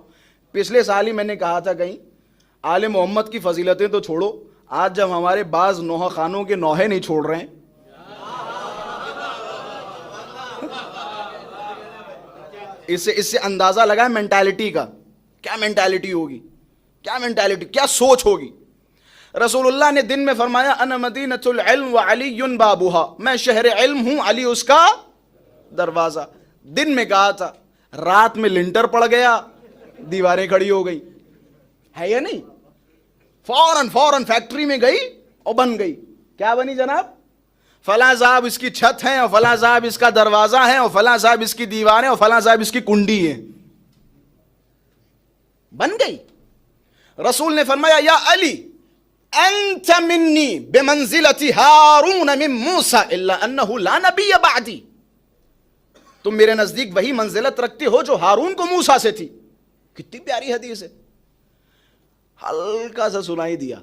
پچھلے سال ہی میں نے کہا تھا کہیں, آل محمد کی فضیلتیں تو چھوڑو, آج جب ہمارے بعض نوحہ خانوں کے نوحے نہیں چھوڑ رہے ہیں, اس سے اندازہ لگا مینٹالٹی کا. کیا مینٹالٹی ہوگی, کیا سوچ ہوگی. رسول اللہ نے دن میں فرمایا انا مدینۃ العلم وعلی بابها, میں شہر علم ہوں, علی اس کا دروازہ. دن میں کہا تھا, رات میں لنٹر پڑ گیا, دیواریں کھڑی ہو گئی, ہے یا نہیں؟ فوراً فیکٹری میں گئی اور بن گئی. کیا بنی جناب؟ فلاں صاحب اس کی چھت ہے, اور فلاں صاحب اس کا دروازہ ہے, اور فلاں صاحب اس کی دیواریں, اور فلاں صاحب اس کی کنڈی ہے. بن گئی. رسول نے فرمایا یا علی انت منی بمنزلت ہارون من موسیٰ الا انہ لا نبی بعدی, تم میرے نزدیک وہی منزلت رکھتے ہو جو ہارون کو موسیٰ سے تھی. کتنی پیاری حدیث ہے, ہلکا سا سنائی دیا.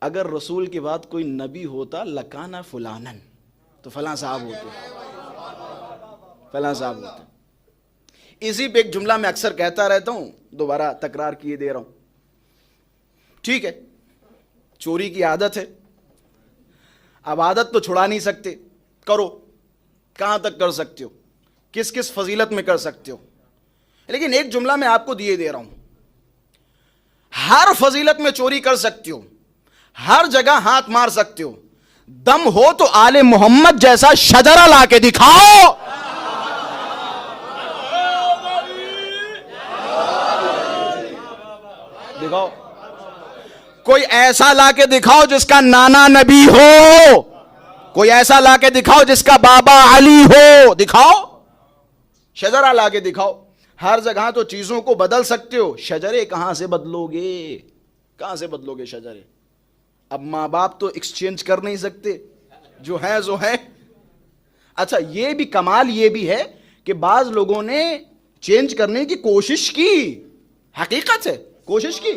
اگر رسول کے بعد کوئی نبی ہوتا لکانا فلانن, تو فلاں صاحب ہوتے. اسی پہ ایک جملہ میں اکثر کہتا رہتا ہوں, دوبارہ تکرار کیے دے رہا ہوں. ٹھیک ہے, چوری کی عادت ہے, اب عادت تو چھڑا نہیں سکتے, کرو, کہاں تک کر سکتے ہو, کس فضیلت میں کر سکتے ہو. لیکن ایک جملہ میں آپ کو دیے دے رہا ہوں, ہر فضیلت میں چوری کر سکتے ہو, ہر جگہ ہاتھ مار سکتے ہو, دم ہو تو آل محمد جیسا شجرہ لا کے دکھاؤ. دکھاؤ, کوئی ایسا لا کے دکھاؤ جس کا نانا نبی ہو, کوئی ایسا لا کے دکھاؤ جس کا بابا علی ہو, دکھاؤ, شجرہ لا کے دکھاؤ. ہر جگہ تو چیزوں کو بدل سکتے ہو, شجرے کہاں سے بدلو گے شجرے. اب ماں باپ تو ایکسچینج کر نہیں سکتے, جو ہے سو ہے. اچھا, یہ بھی کمال یہ بھی ہے کہ بعض لوگوں نے چینج کرنے کی کوشش کی, حقیقت ہے, کوشش کی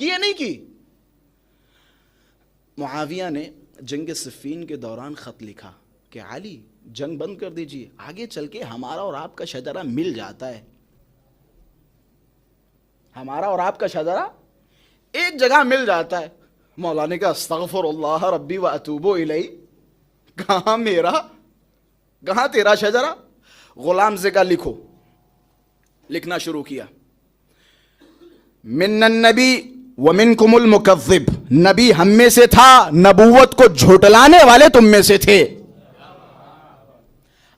یا نہیں کی. معاویہ نے جنگ صفین کے دوران خط لکھا کہ علی جنگ بند کر دیجئے, آگے چل کے ہمارا اور آپ کا شجرہ مل جاتا ہے. ہمارا اور آپ کا شجرہ ایک جگہ مل جاتا ہے. مولانا کا استغفر اللہ ربی و اتوب الیہ, کہاں میرا کہاں تیرا شجرہ. غلام سے کہا لکھو, لکھنا شروع کیا. من النبی ومنکم المکذب, نبی ہم میں سے تھا, نبوت کو جھٹلانے والے تم میں سے تھے.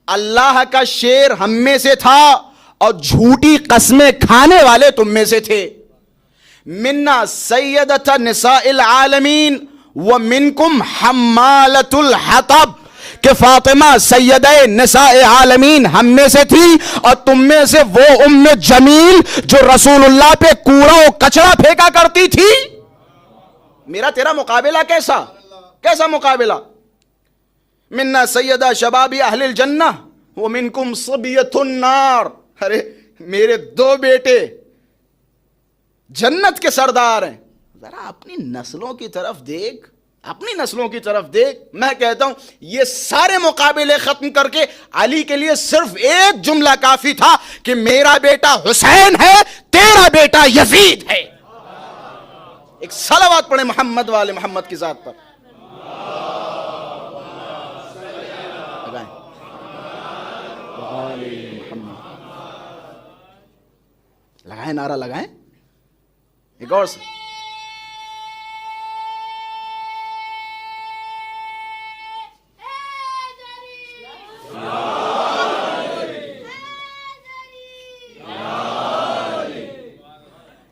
اللہ کا شیر ہم میں سے تھا اور جھوٹی قسمیں کھانے والے تم میں سے تھے. منا سیدۃ نساء العالمین ومنکم حمالۃ الحطب, کہ فاطمہ سیدہ نساء عالمین ہم میں سے تھی اور تم میں سے وہ ام جمیل جو رسول اللہ پہ کوڑا و کچرا پھینکا کرتی تھی. میرا تیرا مقابلہ کیسا مقابلہ؟ منا سیدہ شبابی اہل الجنہ ومنکم صبیۃ النار. ارے میرے دو بیٹے جنت کے سردار ہیں. ذرا اپنی نسلوں کی طرف دیکھ, اپنی نسلوں کی طرف دیکھ. میں کہتا ہوں یہ سارے مقابلے ختم کر کے علی کے لیے صرف ایک جملہ کافی تھا کہ میرا بیٹا حسین ہے, تیرا بیٹا یزید ہے. ایک صلوات پڑھیں محمد والے محمد کی ذات پر. لگائیں نعرہ لگائیں. ایک اور سے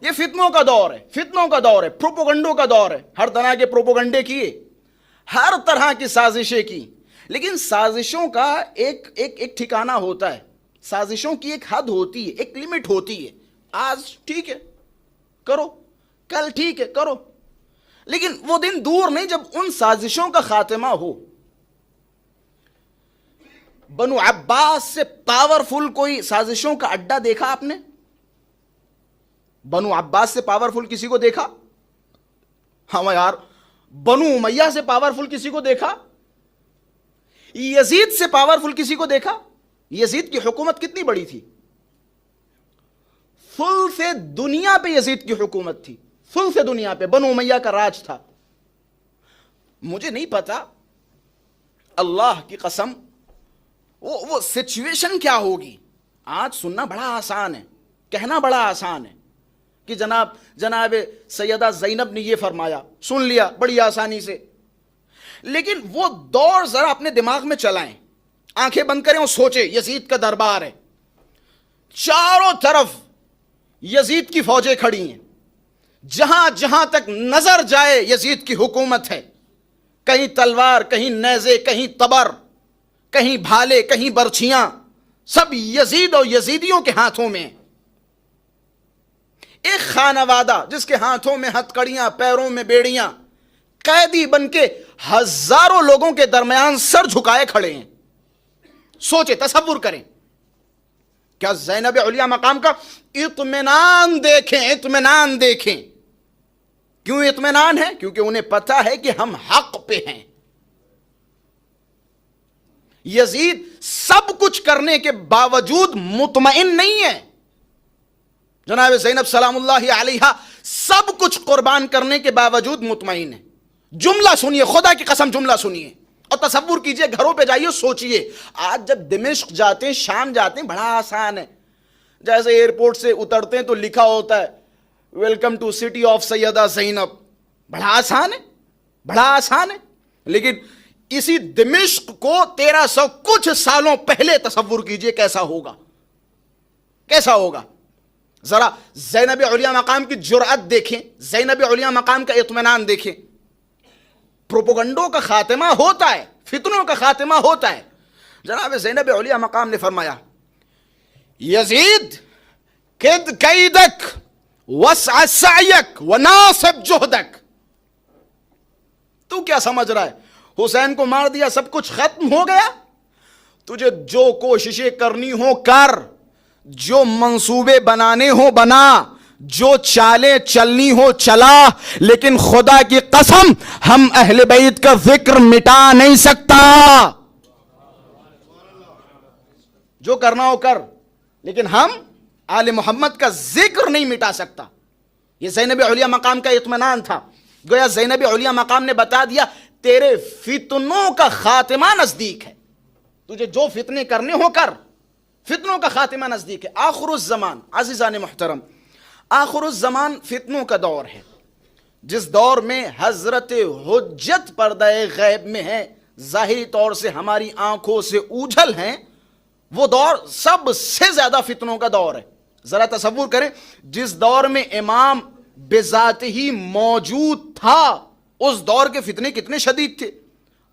یہ فتنوں کا دور ہے, فتنوں کا دور ہے, پروپوگنڈوں کا دور ہے. ہر طرح کے پروپوگنڈے کیے, ہر طرح کی سازشیں کی, لیکن سازشوں کا ایک ٹھکانہ ہوتا ہے. سازشوں کی ایک حد ہوتی ہے, ایک لمٹ ہوتی ہے. آج ٹھیک ہے کرو, کل ٹھیک ہے کرو, لیکن وہ دن دور نہیں جب ان سازشوں کا خاتمہ ہو. بنو عباس سے پاورفل کوئی سازشوں کا اڈا دیکھا آپ نے؟ بنو عباس سے پاورفل کسی کو دیکھا؟ ہاں یار. بنو امیہ سے پاورفل کسی کو دیکھا؟ یزید سے پاورفل کسی کو دیکھا؟ یزید کی حکومت کتنی بڑی تھی؟ فل سے دنیا پہ یزید کی حکومت تھی, فل سے دنیا پہ بنو امیہ کا راج تھا. مجھے نہیں پتا اللہ کی قسم وہ سچویشن کیا ہوگی. آج سننا بڑا آسان ہے, کہنا بڑا آسان ہے کہ جناب سیدہ زینب نے یہ فرمایا, سن لیا بڑی آسانی سے. لیکن وہ دور ذرا اپنے دماغ میں چلائیں, آنکھیں بند کریں اور سوچیں. یزید کا دربار ہے, چاروں طرف یزید کی فوجیں کھڑی ہیں, جہاں جہاں تک نظر جائے یزید کی حکومت ہے. کہیں تلوار, کہیں نیزے, کہیں تبر, کہیں بھالے, کہیں برچھیاں, سب یزید اور یزیدیوں کے ہاتھوں میں. ایک خانوادہ جس کے ہاتھوں میں ہتکڑیاں, پیروں میں بیڑیاں, قیدی بن کے ہزاروں لوگوں کے درمیان سر جھکائے کھڑے ہیں. سوچے, تصور کریں. کیا زینب علیہ مقام کا اطمینان دیکھیں, اطمینان دیکھیں. کیوں اطمینان ہے؟ کیونکہ انہیں پتا ہے کہ ہم حق پہ ہیں. یزید سب کچھ کرنے کے باوجود مطمئن نہیں ہے. جناب زینب سلام اللہ علیہا سب کچھ قربان کرنے کے باوجود مطمئن ہے. جملہ سنیے, خدا کی قسم جملہ سنیے اور تصور کیجئے, گھروں پہ جائیے, سوچئے. آج جب دمشق جاتے ہیں, شام جاتے ہیں, بڑا آسان ہے. جیسے ایئرپورٹ سے اترتے ہیں تو لکھا ہوتا ہے ویلکم ٹو سٹی آف سیدہ زینب. بڑا آسان ہے, بڑا آسان ہے. لیکن اسی دمشق کو 1300 کچھ سالوں پہلے تصور کیجئے کیسا ہوگا, کیسا ہوگا. ذرا زینب علیہ مقام کی جرأت دیکھیں, زینب علیہ مقام کا اطمینان دیکھیں. پروپوگنڈوں کا خاتمہ ہوتا ہے, فتنوں کا خاتمہ ہوتا ہے. جناب زینب علیہ مقام نے فرمایا یزید کد کیدک وسع سعیک وناصب جہدک. تو کیا سمجھ رہا ہے حسین کو مار دیا سب کچھ ختم ہو گیا؟ تجھے جو کوششیں کرنی ہو کر, جو منصوبے بنانے ہو بنا, جو چالیں چلنی ہو چلا, لیکن خدا کی قسم ہم اہل بیت کا ذکر مٹا نہیں سکتا. جو کرنا ہو کر, لیکن ہم آل محمد کا ذکر نہیں مٹا سکتا. یہ زینب علیہ مقام کا اطمینان تھا. گویا زینب علیہ مقام نے بتا دیا تیرے فتنوں کا خاتمہ نزدیک ہے, تجھے جو فتنے کرنے ہو کر, فتنوں کا خاتمہ نزدیک ہے. آخر الزمان, عزیزان محترم, آخر الزمان فتنوں کا دور ہے, جس دور میں حضرت حجت پردہ غیب میں ہے, ظاہری طور سے ہماری آنکھوں سے اوجھل ہیں. وہ دور سب سے زیادہ فتنوں کا دور ہے. ذرا تصور کریں, جس دور میں امام بذات ہی موجود تھا, اس دور کے فتنے کتنے شدید تھے.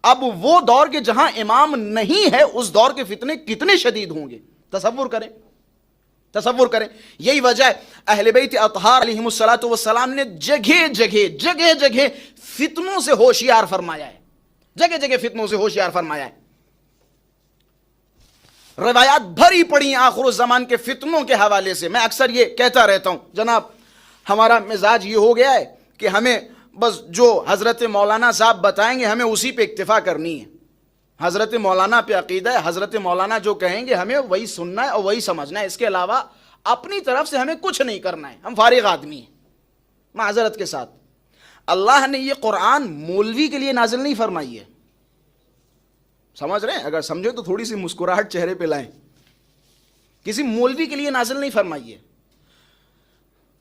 اب وہ دور کے جہاں امام نہیں ہے, اس دور کے فتنے کتنے شدید ہوں گے. تصور کریں, تصور کریں. یہی وجہ ہے اہل بیت اطہار علیہم الصلوۃ والسلام نے جگہ جگہ فتنوں سے ہوشیار فرمایا ہے, جگہ جگہ فتنوں سے ہوشیار فرمایا ہے. روایات بھری پڑی آخر الزمان کے فتنوں کے حوالے سے. میں اکثر یہ کہتا رہتا ہوں, جناب ہمارا مزاج یہ ہو گیا ہے کہ ہمیں بس جو حضرت مولانا صاحب بتائیں گے ہمیں اسی پہ اکتفا کرنی ہے. حضرت مولانا پہ عقیدہ ہے, حضرت مولانا جو کہیں گے ہمیں وہی سننا ہے اور وہی سمجھنا ہے, اس کے علاوہ اپنی طرف سے ہمیں کچھ نہیں کرنا ہے. ہم فارغ آدمی ہیں. معذرت کے ساتھ, اللہ نے یہ قرآن مولوی کے لیے نازل نہیں فرمائی ہے. سمجھ رہے ہیں؟ اگر سمجھے تو تھوڑی سی مسکراہٹ چہرے پہ لائیں. کسی مولوی کے لیے نازل نہیں فرمائی ہے.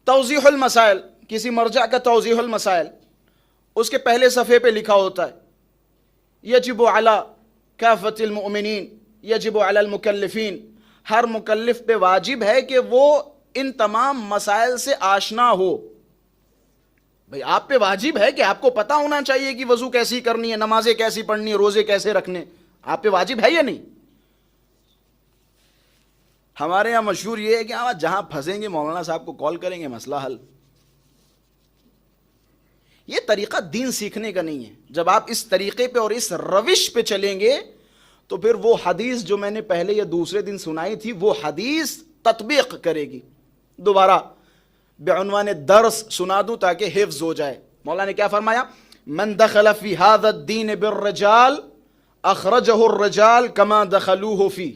توضیح المسائل, کسی مرجع کا توضیح المسائل, اس کے پہلے صفحے پہ لکھا ہوتا ہے یجب علی کافۃ المؤمنین یجب علی المکلفین, ہر مکلف پہ واجب ہے کہ وہ ان تمام مسائل سے آشنا ہو. بھئی آپ پہ واجب ہے کہ آپ کو پتہ ہونا چاہیے کہ وضو کیسی کرنی ہے, نمازیں کیسی پڑھنی ہے, روزے کیسے رکھنے. آپ پہ واجب ہے یا نہیں؟ ہمارے یہاں مشہور یہ ہے کہ آپ جہاں پھنسیں گے مولانا صاحب کو کال کریں گے, مسئلہ حل. یہ طریقہ دین سیکھنے کا نہیں ہے. جب آپ اس طریقے پہ اور اس روش پہ چلیں گے تو پھر وہ حدیث جو میں نے پہلے یا دوسرے دن سنائی تھی وہ حدیث تطبیق کرے گی. دوبارہ بعنوان درس سنا دوں تاکہ حفظ ہو جائے. مولانا نے کیا فرمایا؟ من دخل فی هذا الدین بالرجال اخرجہ الرجال کما دخلوہ فی,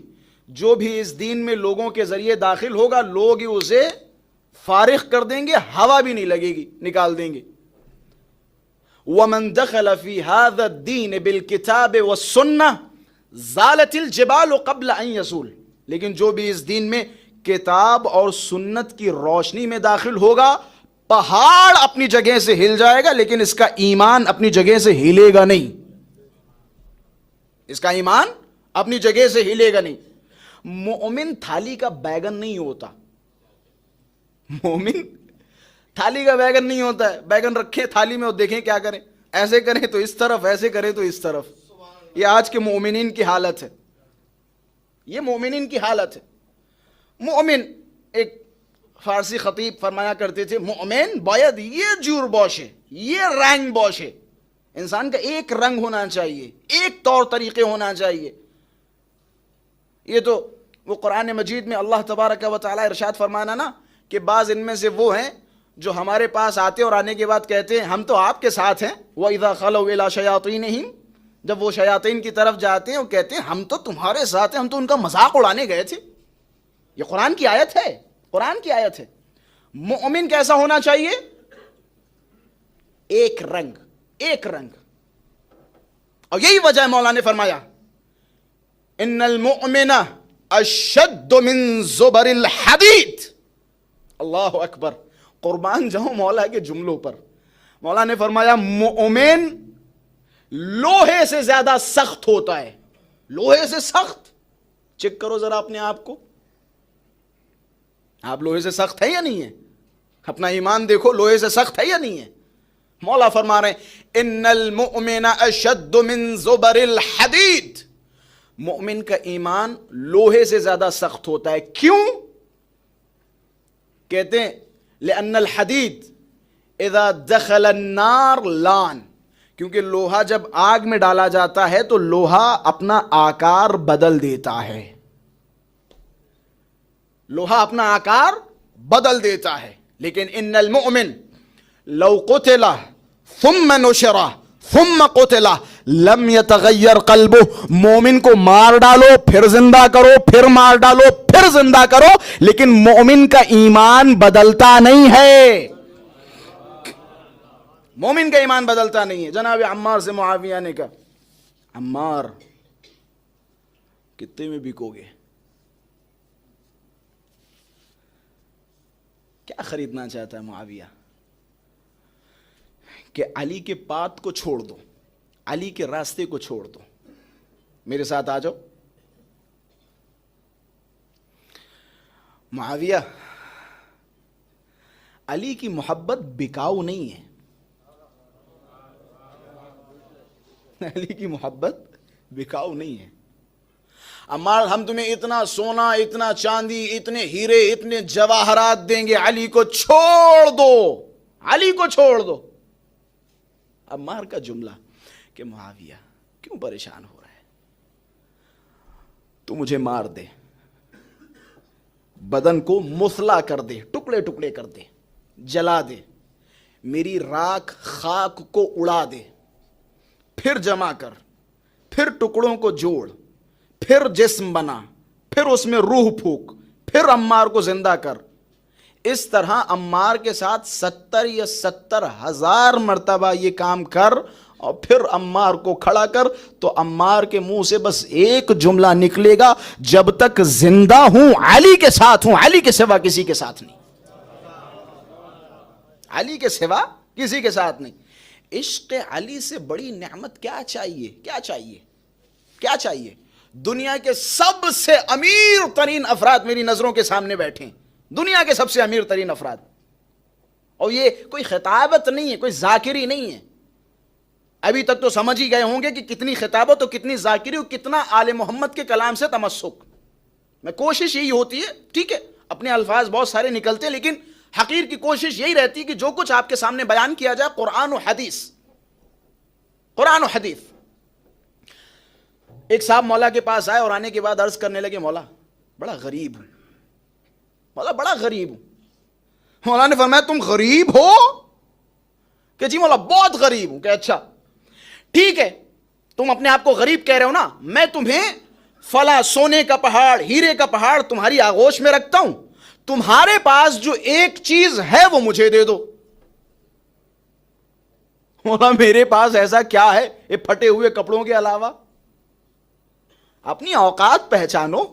جو بھی اس دین میں لوگوں کے ذریعے داخل ہوگا لوگ اسے فارغ کر دیں گے, ہوا بھی نہیں لگے گی, نکال دیں گے. ومن دخل فی هذا الدین بالکتاب والسنہ زالت الجبال قبل ان یزول, لیکن جو بھی اس دین میں کتاب اور سنت کی روشنی میں داخل ہوگا پہاڑ اپنی جگہ سے ہل جائے گا لیکن اس کا ایمان اپنی جگہ سے ہلے گا نہیں. اس کا ایمان اپنی جگہ سے ہلے گا نہیں. مومن تھالی کا بیگن نہیں ہوتا. مومن تھالی کا بیگن نہیں ہوتا ہے. بیگن رکھیں تھالی میں اور دیکھیں کیا کریں, ایسے کریں تو اس طرف, ایسے کریں تو اس طرف. یہ آج کے مومنین کی حالت ہے. یہ مومنین کی حالت ہے. مومن, ایک فارسی خطیب فرمایا کرتے تھے مومن باید یہ جور باشه, یہ رنگ باشه. انسان کا ایک رنگ ہونا چاہیے, ایک طور طریقے ہونا چاہیے. یہ تو وہ قرآن مجید میں اللہ تبارک و تعالی ارشاد فرمانا نا کہ بعض ان میں سے وہ ہیں جو ہمارے پاس آتے اور آنے کے بعد کہتے ہیں ہم تو آپ کے ساتھ ہیں. وَإِذَا خَلَوْا إِلَىٰ شَيَاطِينِهِمْ, جب وہ شیاطین کی طرف جاتے ہیں وہ کہتے ہیں ہم تو تمہارے ساتھ ہیں, ہم تو ان کا مذاق اڑانے گئے تھے. یہ قرآن کی آیت ہے, قرآن کی آیت ہے. مومن کیسا ہونا چاہیے؟ ایک رنگ, ایک رنگ. اور یہی وجہ ہے مولانا نے فرمایا ان المؤمن اشد من زبر الحدید. اللہ اکبر, قربان جاؤں مولا کے جملوں پر. مولانا نے فرمایا مومن لوہے سے زیادہ سخت ہوتا ہے. لوہے سے سخت. چیک کرو ذرا اپنے آپ کو, آپ لوہے سے سخت ہے یا نہیں ہے؟ اپنا ایمان دیکھو, لوہے سے سخت ہے یا نہیں ہے؟ مولا فرما رہے ہیں ان المؤمن اشد من زبر الحدید. مومن کا ایمان لوہے سے زیادہ سخت ہوتا ہے. کیوں؟ کہتے ہیں لأن الحدید اذا دخل النار لان, کیونکہ لوہا جب آگ میں ڈالا جاتا ہے تو لوہا اپنا آکار بدل دیتا ہے. لوہا اپنا آکار بدل دیتا ہے. لیکن ان المؤمن لو قتل ثم نشر ثم قتل لم يتغیر قلبه. مومن کو مار ڈالو پھر زندہ کرو, پھر مار ڈالو پھر زندہ کرو, لیکن مومن کا ایمان بدلتا نہیں ہے. مومن کا ایمان بدلتا نہیں ہے. جناب عمار سے معاویہ نے کہا عمار کتنے میں بکو گے؟ کیا خریدنا چاہتا ہے معاویہ؟ کہ علی کے پات کو چھوڑ دو, علی کے راستے کو چھوڑ دو, میرے ساتھ آ جاؤ. معاویہ, علی کی محبت بکاؤ نہیں ہے. علی کی محبت بکاؤ نہیں ہے. عمار ہم تمہیں اتنا سونا، اتنا چاندی، اتنے ہیرے، اتنے جواہرات دیں گے، علی کو چھوڑ دو، علی کو چھوڑ دو۔ عمار کا جملہ کہ معاویہ کیوں پریشان ہو رہا ہے، تو مجھے مار دے، بدن کو مثلا کر دے، ٹکڑے ٹکڑے کر دے، جلا دے، میری راکھ خاک کو اڑا دے، پھر جمع کر، پھر ٹکڑوں کو جوڑ، پھر جسم بنا، پھر اس میں روح پھونک، پھر عمار کو زندہ کر۔ اس طرح عمار کے ساتھ 70 یا 70,000 مرتبہ یہ کام کر، اور پھر عمار کو کھڑا کر، تو عمار کے منہ سے بس ایک جملہ نکلے گا، جب تک زندہ ہوں علی کے ساتھ ہوں، علی کے سوا کسی کے ساتھ نہیں، علی کے سوا کسی کے ساتھ نہیں۔ عشق علی سے بڑی نعمت کیا چاہیے، کیا چاہیے، کیا چاہیے؟ دنیا کے سب سے امیر ترین افراد میری نظروں کے سامنے بیٹھے ہیں، دنیا کے سب سے امیر ترین افراد، اور یہ کوئی خطابت نہیں ہے، کوئی ذاکری نہیں ہے۔ ابھی تک تو سمجھ ہی گئے ہوں گے کہ کتنی خطابت اور کتنی ذاکری اور کتنا آل محمد کے کلام سے تمسک۔ میں کوشش یہی ہوتی ہے، ٹھیک ہے اپنے الفاظ بہت سارے نکلتے ہیں، لیکن حقیر کی کوشش یہی رہتی ہے کہ جو کچھ آپ کے سامنے بیان کیا جائے قرآن و حدیث، قرآن و حدیث۔ ایک صاحب مولا کے پاس آئے اور آنے کے بعد عرض کرنے لگے، مولا بڑا غریب ہوں، مولا بڑا غریب ہوں۔ مولا نے فرمایا تم غریب ہو؟ کہ جی مولا بہت غریب ہوں۔ کہ اچھا ٹھیک ہے، تم اپنے آپ کو غریب کہہ رہے ہو نا، میں تمہیں فلاں سونے کا پہاڑ، ہیرے کا پہاڑ تمہاری آغوش میں رکھتا ہوں، تمہارے پاس جو ایک چیز ہے وہ مجھے دے دو۔ مولا میرے پاس ایسا کیا ہے یہ پھٹے ہوئے کپڑوں کے علاوہ؟ اپنی اوقات پہچانو،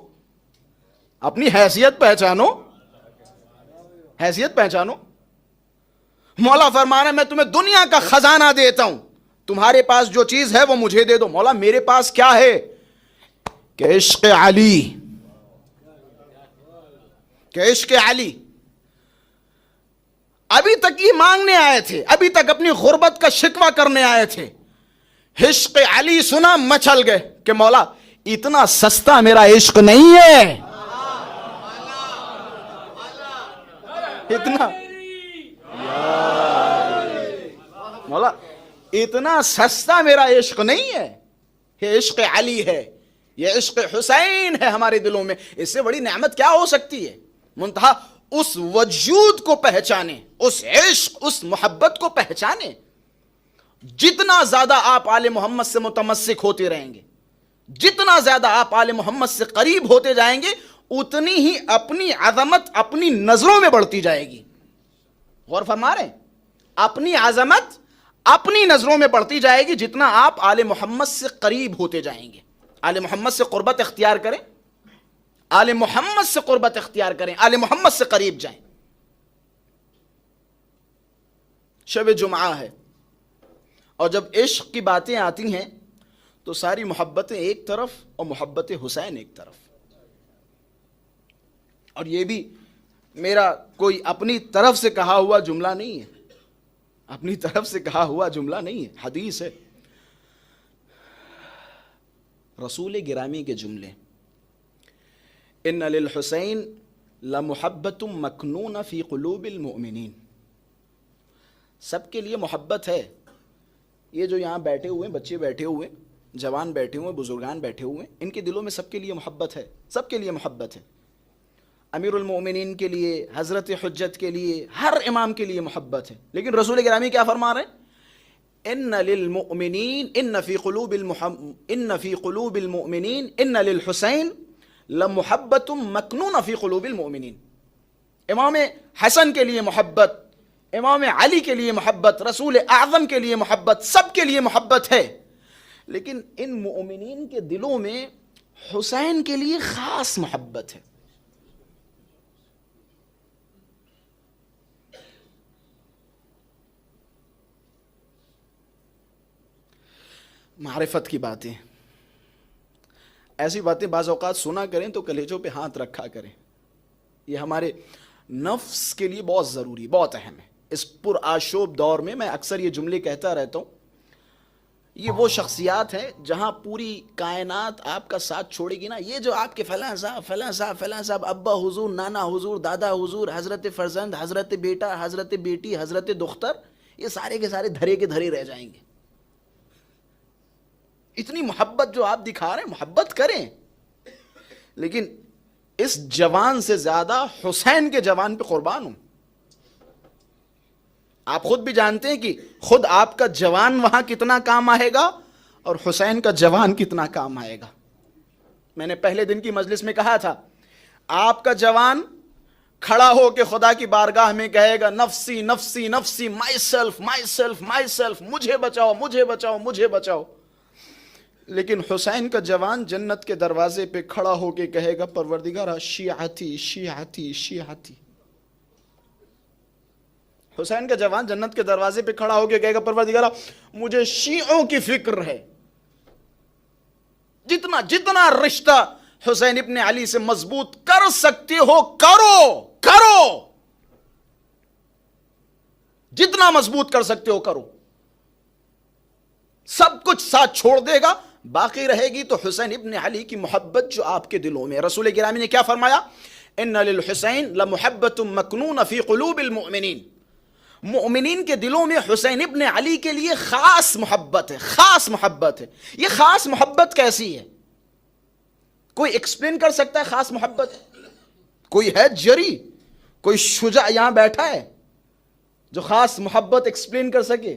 اپنی حیثیت پہچانو، حیثیت پہچانو۔ مولا فرما رہا ہے میں تمہیں دنیا کا خزانہ دیتا ہوں، تمہارے پاس جو چیز ہے وہ مجھے دے دو۔ مولا میرے پاس کیا ہے؟ کہ عشق علی، کہ عشق علی۔ ابھی تک یہ مانگنے آئے تھے، ابھی تک اپنی غربت کا شکوہ کرنے آئے تھے، عشق علی سنا مچل گئے کہ مولا اتنا سستا میرا عشق نہیں ہے، اتنا مولا اتنا سستا میرا عشق نہیں ہے، یہ عشق علی ہے، یہ عشق حسین ہے ہمارے دلوں میں۔ اس سے بڑی نعمت کیا ہو سکتی ہے؟ منتہا اس وجود کو پہچانے، اس عشق، اس محبت کو پہچانے۔ جتنا زیادہ آپ آل محمد سے متمسک ہوتے رہیں گے، جتنا زیادہ آپ آل محمد سے قریب ہوتے جائیں گے، اتنی ہی اپنی عظمت اپنی نظروں میں بڑھتی جائے گی۔ غور فرما رہے ہیں؟ اپنی عظمت اپنی نظروں میں بڑھتی جائے گی جتنا آپ آل محمد سے قریب ہوتے جائیں گے۔ آل محمد سے قربت اختیار کریں، آل محمد سے قربت اختیار کریں، آل محمد سے قریب جائیں۔ شب جمعہ ہے، اور جب عشق کی باتیں آتی ہیں تو ساری محبتیں ایک طرف اور محبت حسین ایک طرف۔ اور یہ بھی میرا کوئی اپنی طرف سے کہا ہوا جملہ نہیں ہے، اپنی طرف سے کہا ہوا جملہ نہیں ہے، حدیث ہے، رسول گرامی کے جملے، ان للحسین لمحبت مکنون فی قلوب المؤمنین۔ سب کے لیے محبت ہے، یہ جو یہاں بیٹھے ہوئے ہیں، بچے بیٹھے ہوئے ہیں، جوان بیٹھے ہوئے ہیں، بزرگان بیٹھے ہوئے ہیں، ان کے دلوں میں سب کے لیے محبت ہے، سب کے لیے محبت ہے۔ امیر المؤمنین کے لیے، حضرت حجت کے لیے، ہر امام کے لیے محبت ہے، لیکن رسول گرامی کیا فرما رہے ہیں؟ ان للمؤمنین ان فی قلوب المؤمنین ان للحسین لمحبت مکنون فی قلوب المؤمنین۔ امام حسن کے لیے محبت، امام علی کے لیے محبت، رسول اعظم کے لیے محبت، سب کے لیے محبت ہے، لیکن ان مؤمنین کے دلوں میں حسین کے لیے خاص محبت ہے۔ معرفت کی باتیں، ایسی باتیں بعض اوقات سنا کریں تو کلیجوں پہ ہاتھ رکھا کریں، یہ ہمارے نفس کے لیے بہت ضروری، بہت اہم ہے۔ اس پر آشوب دور میں میں اکثر یہ جملے کہتا رہتا ہوں یہ وہ شخصیات ہیں جہاں پوری کائنات آپ کا ساتھ چھوڑے گی نا. یہ جو آپ کے فلاں صاحب فلاں صاحب فلاں صاحب، ابا حضور، نانا حضور، دادا حضور، حضرت فرزند، حضرت بیٹا، حضرت بیٹی، حضرت دختر، یہ سارے کے سارے دھرے کے دھرے رہ جائیں گے. اتنی محبت جو آپ دکھا رہے ہیں، محبت کریں، لیکن اس جوان سے زیادہ حسین کے جوان پہ قربان ہوں. آپ خود بھی جانتے ہیں کہ خود آپ کا جوان وہاں کتنا کام آئے گا اور حسین کا جوان کتنا کام آئے گا. میں نے پہلے دن کی مجلس میں کہا تھا، آپ کا جوان کھڑا ہو کے خدا کی بارگاہ میں کہے گا نفسی نفسی نفسی، my self my self my self, مجھے بچاؤ مجھے بچاؤ مجھے بچاؤ. لیکن حسین کا جوان جنت کے دروازے پہ کھڑا ہو کے کہے گا پروردگارا شیعتی شیعتی شیعتی. حسین کا جوان جنت کے دروازے پہ کھڑا ہو کے کہے گا پروردگارا مجھے شیعوں کی فکر ہے. جتنا جتنا رشتہ حسین ابن علی سے مضبوط کر سکتے ہو کرو کرو، جتنا مضبوط کر سکتے ہو کرو. سب کچھ ساتھ چھوڑ دے گا، باقی رہے گی تو حسین ابن علی کی محبت جو آپ کے دلوں میں. رسول گرامی نے کیا فرمایا؟ ان للحسین لمحبت مکنون فی قلوب المؤمنین. مؤمنین کے دلوں میں حسین ابن علی کے لیے خاص محبت ہے، خاص محبت ہے. یہ خاص محبت کیسی ہے؟ کوئی ایکسپلین کر سکتا ہے خاص محبت؟ کوئی ہے جری، کوئی شجاع یہاں بیٹھا ہے جو خاص محبت ایکسپلین کر سکے؟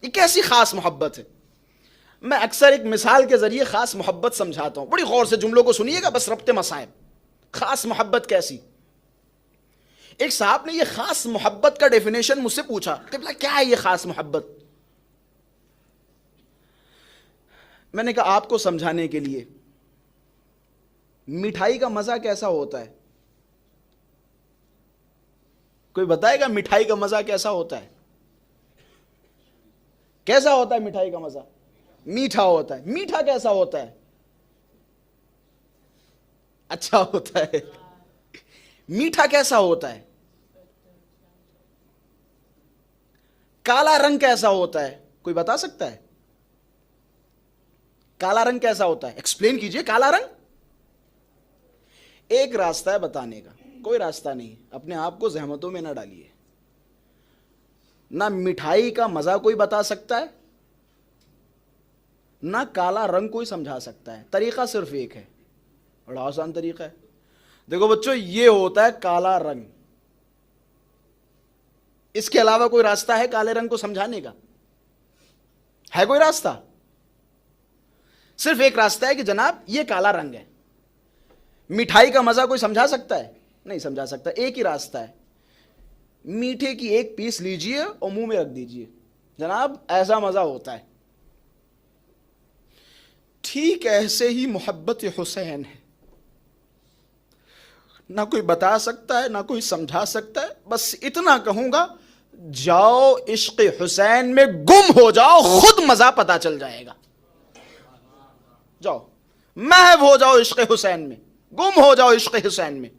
یہ کیسی خاص محبت ہے؟ میں اکثر ایک مثال کے ذریعے خاص محبت سمجھاتا ہوں، بڑی غور سے جملوں کو سنیے گا، بس ربط مصائب. خاص محبت کیسی؟ ایک صاحب نے یہ خاص محبت کا ڈیفینیشن مجھ سے پوچھا، قبلہ کیا ہے یہ خاص محبت؟ میں نے کہا آپ کو سمجھانے کے لیے، مٹھائی کا مزہ کیسا ہوتا ہے؟ کوئی بتائے گا مٹھائی کا مزہ کیسا ہوتا ہے؟ کیسا ہوتا ہے مٹھائی کا مزہ؟ میٹھا ہوتا ہے. میٹھا کیسا ہوتا ہے؟ اچھا ہوتا ہے. میٹھا کیسا ہوتا ہے؟ کالا رنگ کیسا ہوتا ہے؟ کوئی بتا سکتا ہے کالا رنگ کیسا ہوتا ہے؟ ایکسپلین کیجئے. کالا رنگ ایک راستہ ہے بتانے کا، کوئی راستہ نہیں. اپنے آپ کو زحمتوں میں نہ ڈالیے. نہ مٹھائی کا مزہ کوئی بتا سکتا ہے، نہ کالا رنگ کوئی سمجھا سکتا ہے. طریقہ صرف ایک ہے، بڑا آسان طریقہ ہے. دیکھو بچوں، یہ ہوتا ہے کالا رنگ. اس کے علاوہ کوئی راستہ ہے کالے رنگ کو سمجھانے کا؟ ہے کوئی راستہ؟ صرف ایک راستہ ہے کہ جناب یہ کالا رنگ ہے. مٹھائی کا مزہ کوئی سمجھا سکتا ہے؟ نہیں سمجھا سکتا. ایک ہی راستہ ہے، میٹھے کی ایک پیس لیجئے اور منہ میں رکھ دیجئے، جناب ایسا مزہ ہوتا ہے. ٹھیک ایسے ہی محبت حسین ہے، نہ کوئی بتا سکتا ہے نہ کوئی سمجھا سکتا ہے. بس اتنا کہوں گا، جاؤ عشق حسین میں گم ہو جاؤ، خود مزہ پتا چل جائے گا. جاؤ محو ہو جاؤ عشق حسین میں، گم ہو جاؤ عشق حسین میں،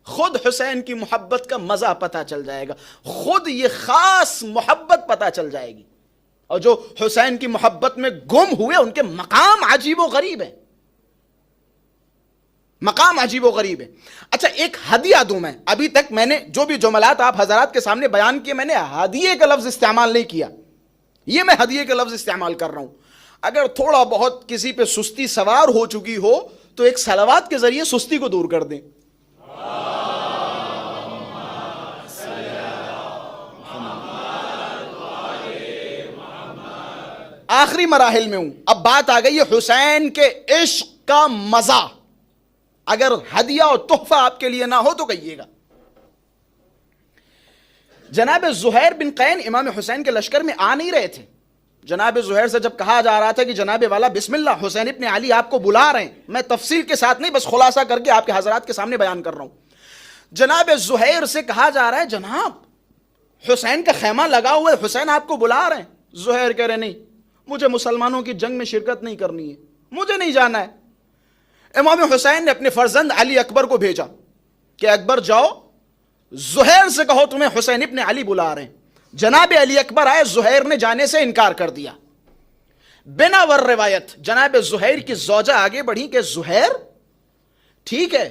خود حسین کی محبت کا مزہ پتا چل جائے گا، خود یہ خاص محبت پتا چل جائے گی. اور جو حسین کی محبت میں گم ہوئے ان کے مقام عجیب و غریب ہے، مقام عجیب و غریب ہے. اچھا ایک ہدیہ دوں میں. ابھی تک میں نے جو بھی جملات آپ حضرات کے سامنے بیان کیے، میں نے ہدیے کا لفظ استعمال نہیں کیا. یہ میں ہدیے کا لفظ استعمال کر رہا ہوں. اگر تھوڑا بہت کسی پہ سستی سوار ہو چکی ہو تو ایک صلوات کے ذریعے سستی کو دور کر دیں. آخری مراحل میں ہوں. اب بات آ گئی ہے حسین کے عشق کا مزہ. اگر ہدیہ اور تحفہ آپ کے لیے نہ ہو تو کہیے گا. جناب زہیر بن قین امام حسین کے لشکر میں آ نہیں رہے تھے. جناب زہیر سے جب کہا جا رہا تھا کہ جناب والا بسم اللہ حسین ابن علی آپ کو بلا رہے ہیں، میں تفصیل کے ساتھ نہیں بس خلاصہ کر کے آپ کے حضرات کے سامنے بیان کر رہا ہوں. جناب زہیر سے کہا جا رہا ہے جناب حسین کا خیمہ لگا ہوا ہے، حسین آپ کو بلا رہے ہیں. زہیر کہہ رہے نہیں، مجھے مسلمانوں کی جنگ میں شرکت نہیں کرنی ہے، مجھے نہیں جانا ہے. امام حسین نے اپنے فرزند علی اکبر کو بھیجا کہ اکبر جاؤ زہیر سے کہو تمہیں حسین ابن علی بلا رہے ہیں. جناب علی اکبر آئے, زہیر نے جانے سے انکار کر دیا. بنا ور روایت جناب زہیر کی زوجہ آگے بڑھی کہ زہیر ٹھیک ہے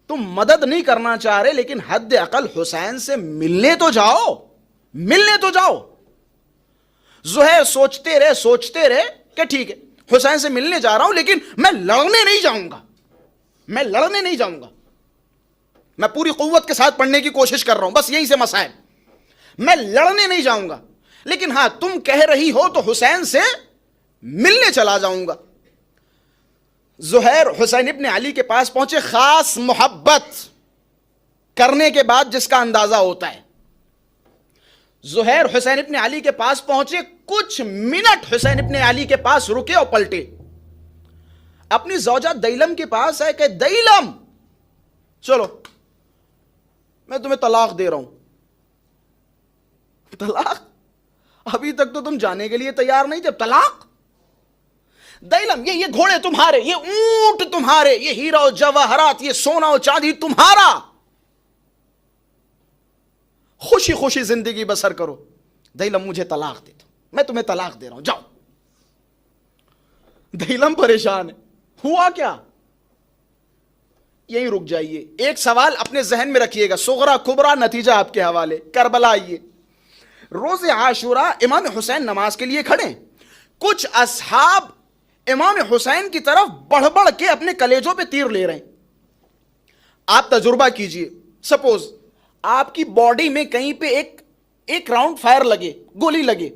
تم مدد نہیں کرنا چاہ رہے, لیکن حد اقل حسین سے ملنے تو جاؤ, ملنے تو جاؤ. زہیر سوچتے رہے کہ ٹھیک ہے حسین سے ملنے جا رہا ہوں, لیکن میں لڑنے نہیں جاؤں گا, میں لڑنے نہیں جاؤں گا, میں پوری قوت کے ساتھ پڑھنے کی کوشش کر رہا ہوں, بس یہیں سے مسائل, میں لڑنے نہیں جاؤں گا, لیکن ہاں تم کہہ رہی ہو تو حسین سے ملنے چلا جاؤں گا. زہیر حسین ابن علی کے پاس پہنچے, خاص محبت کرنے کے بعد جس کا اندازہ ہوتا ہے. زہیر حسین ابن علی کے پاس پہنچے, کچھ منٹ حسین ابن علی کے پاس رکے اور پلٹے. اپنی زوجہ دیلم کے پاس ہے کہ دیلم چلو میں تمہیں طلاق دے رہا ہوں. طلاق؟ ابھی تک تو تم جانے کے لیے تیار نہیں تھے, طلاق؟ دیلم یہ گھوڑے تمہارے, یہ اونٹ تمہارے, یہ ہیرا و جواہرات, یہ سونا و چاندی تمہارا, خوشی خوشی زندگی بسر کرو. دیلم مجھے طلاق دے دو, میں تمہیں طلاق دے رہا ہوں, جاؤ. دیلم پریشان ہے, ہوا کیا؟ یہیں رک جائیے, ایک سوال اپنے ذہن میں رکھیے گا, صغرا کبرا نتیجہ آپ کے حوالے. کربلا آئیے, روز عاشورہ امام حسین نماز کے لیے کھڑے, کچھ اصحاب امام حسین کی طرف بڑھ بڑھ کے اپنے کلیجوں پہ تیر لے رہے ہیں. آپ تجربہ کیجئے, سپوز آپ کی باڈی میں کہیں پہ ایک راؤنڈ فائر لگے, گولی لگے,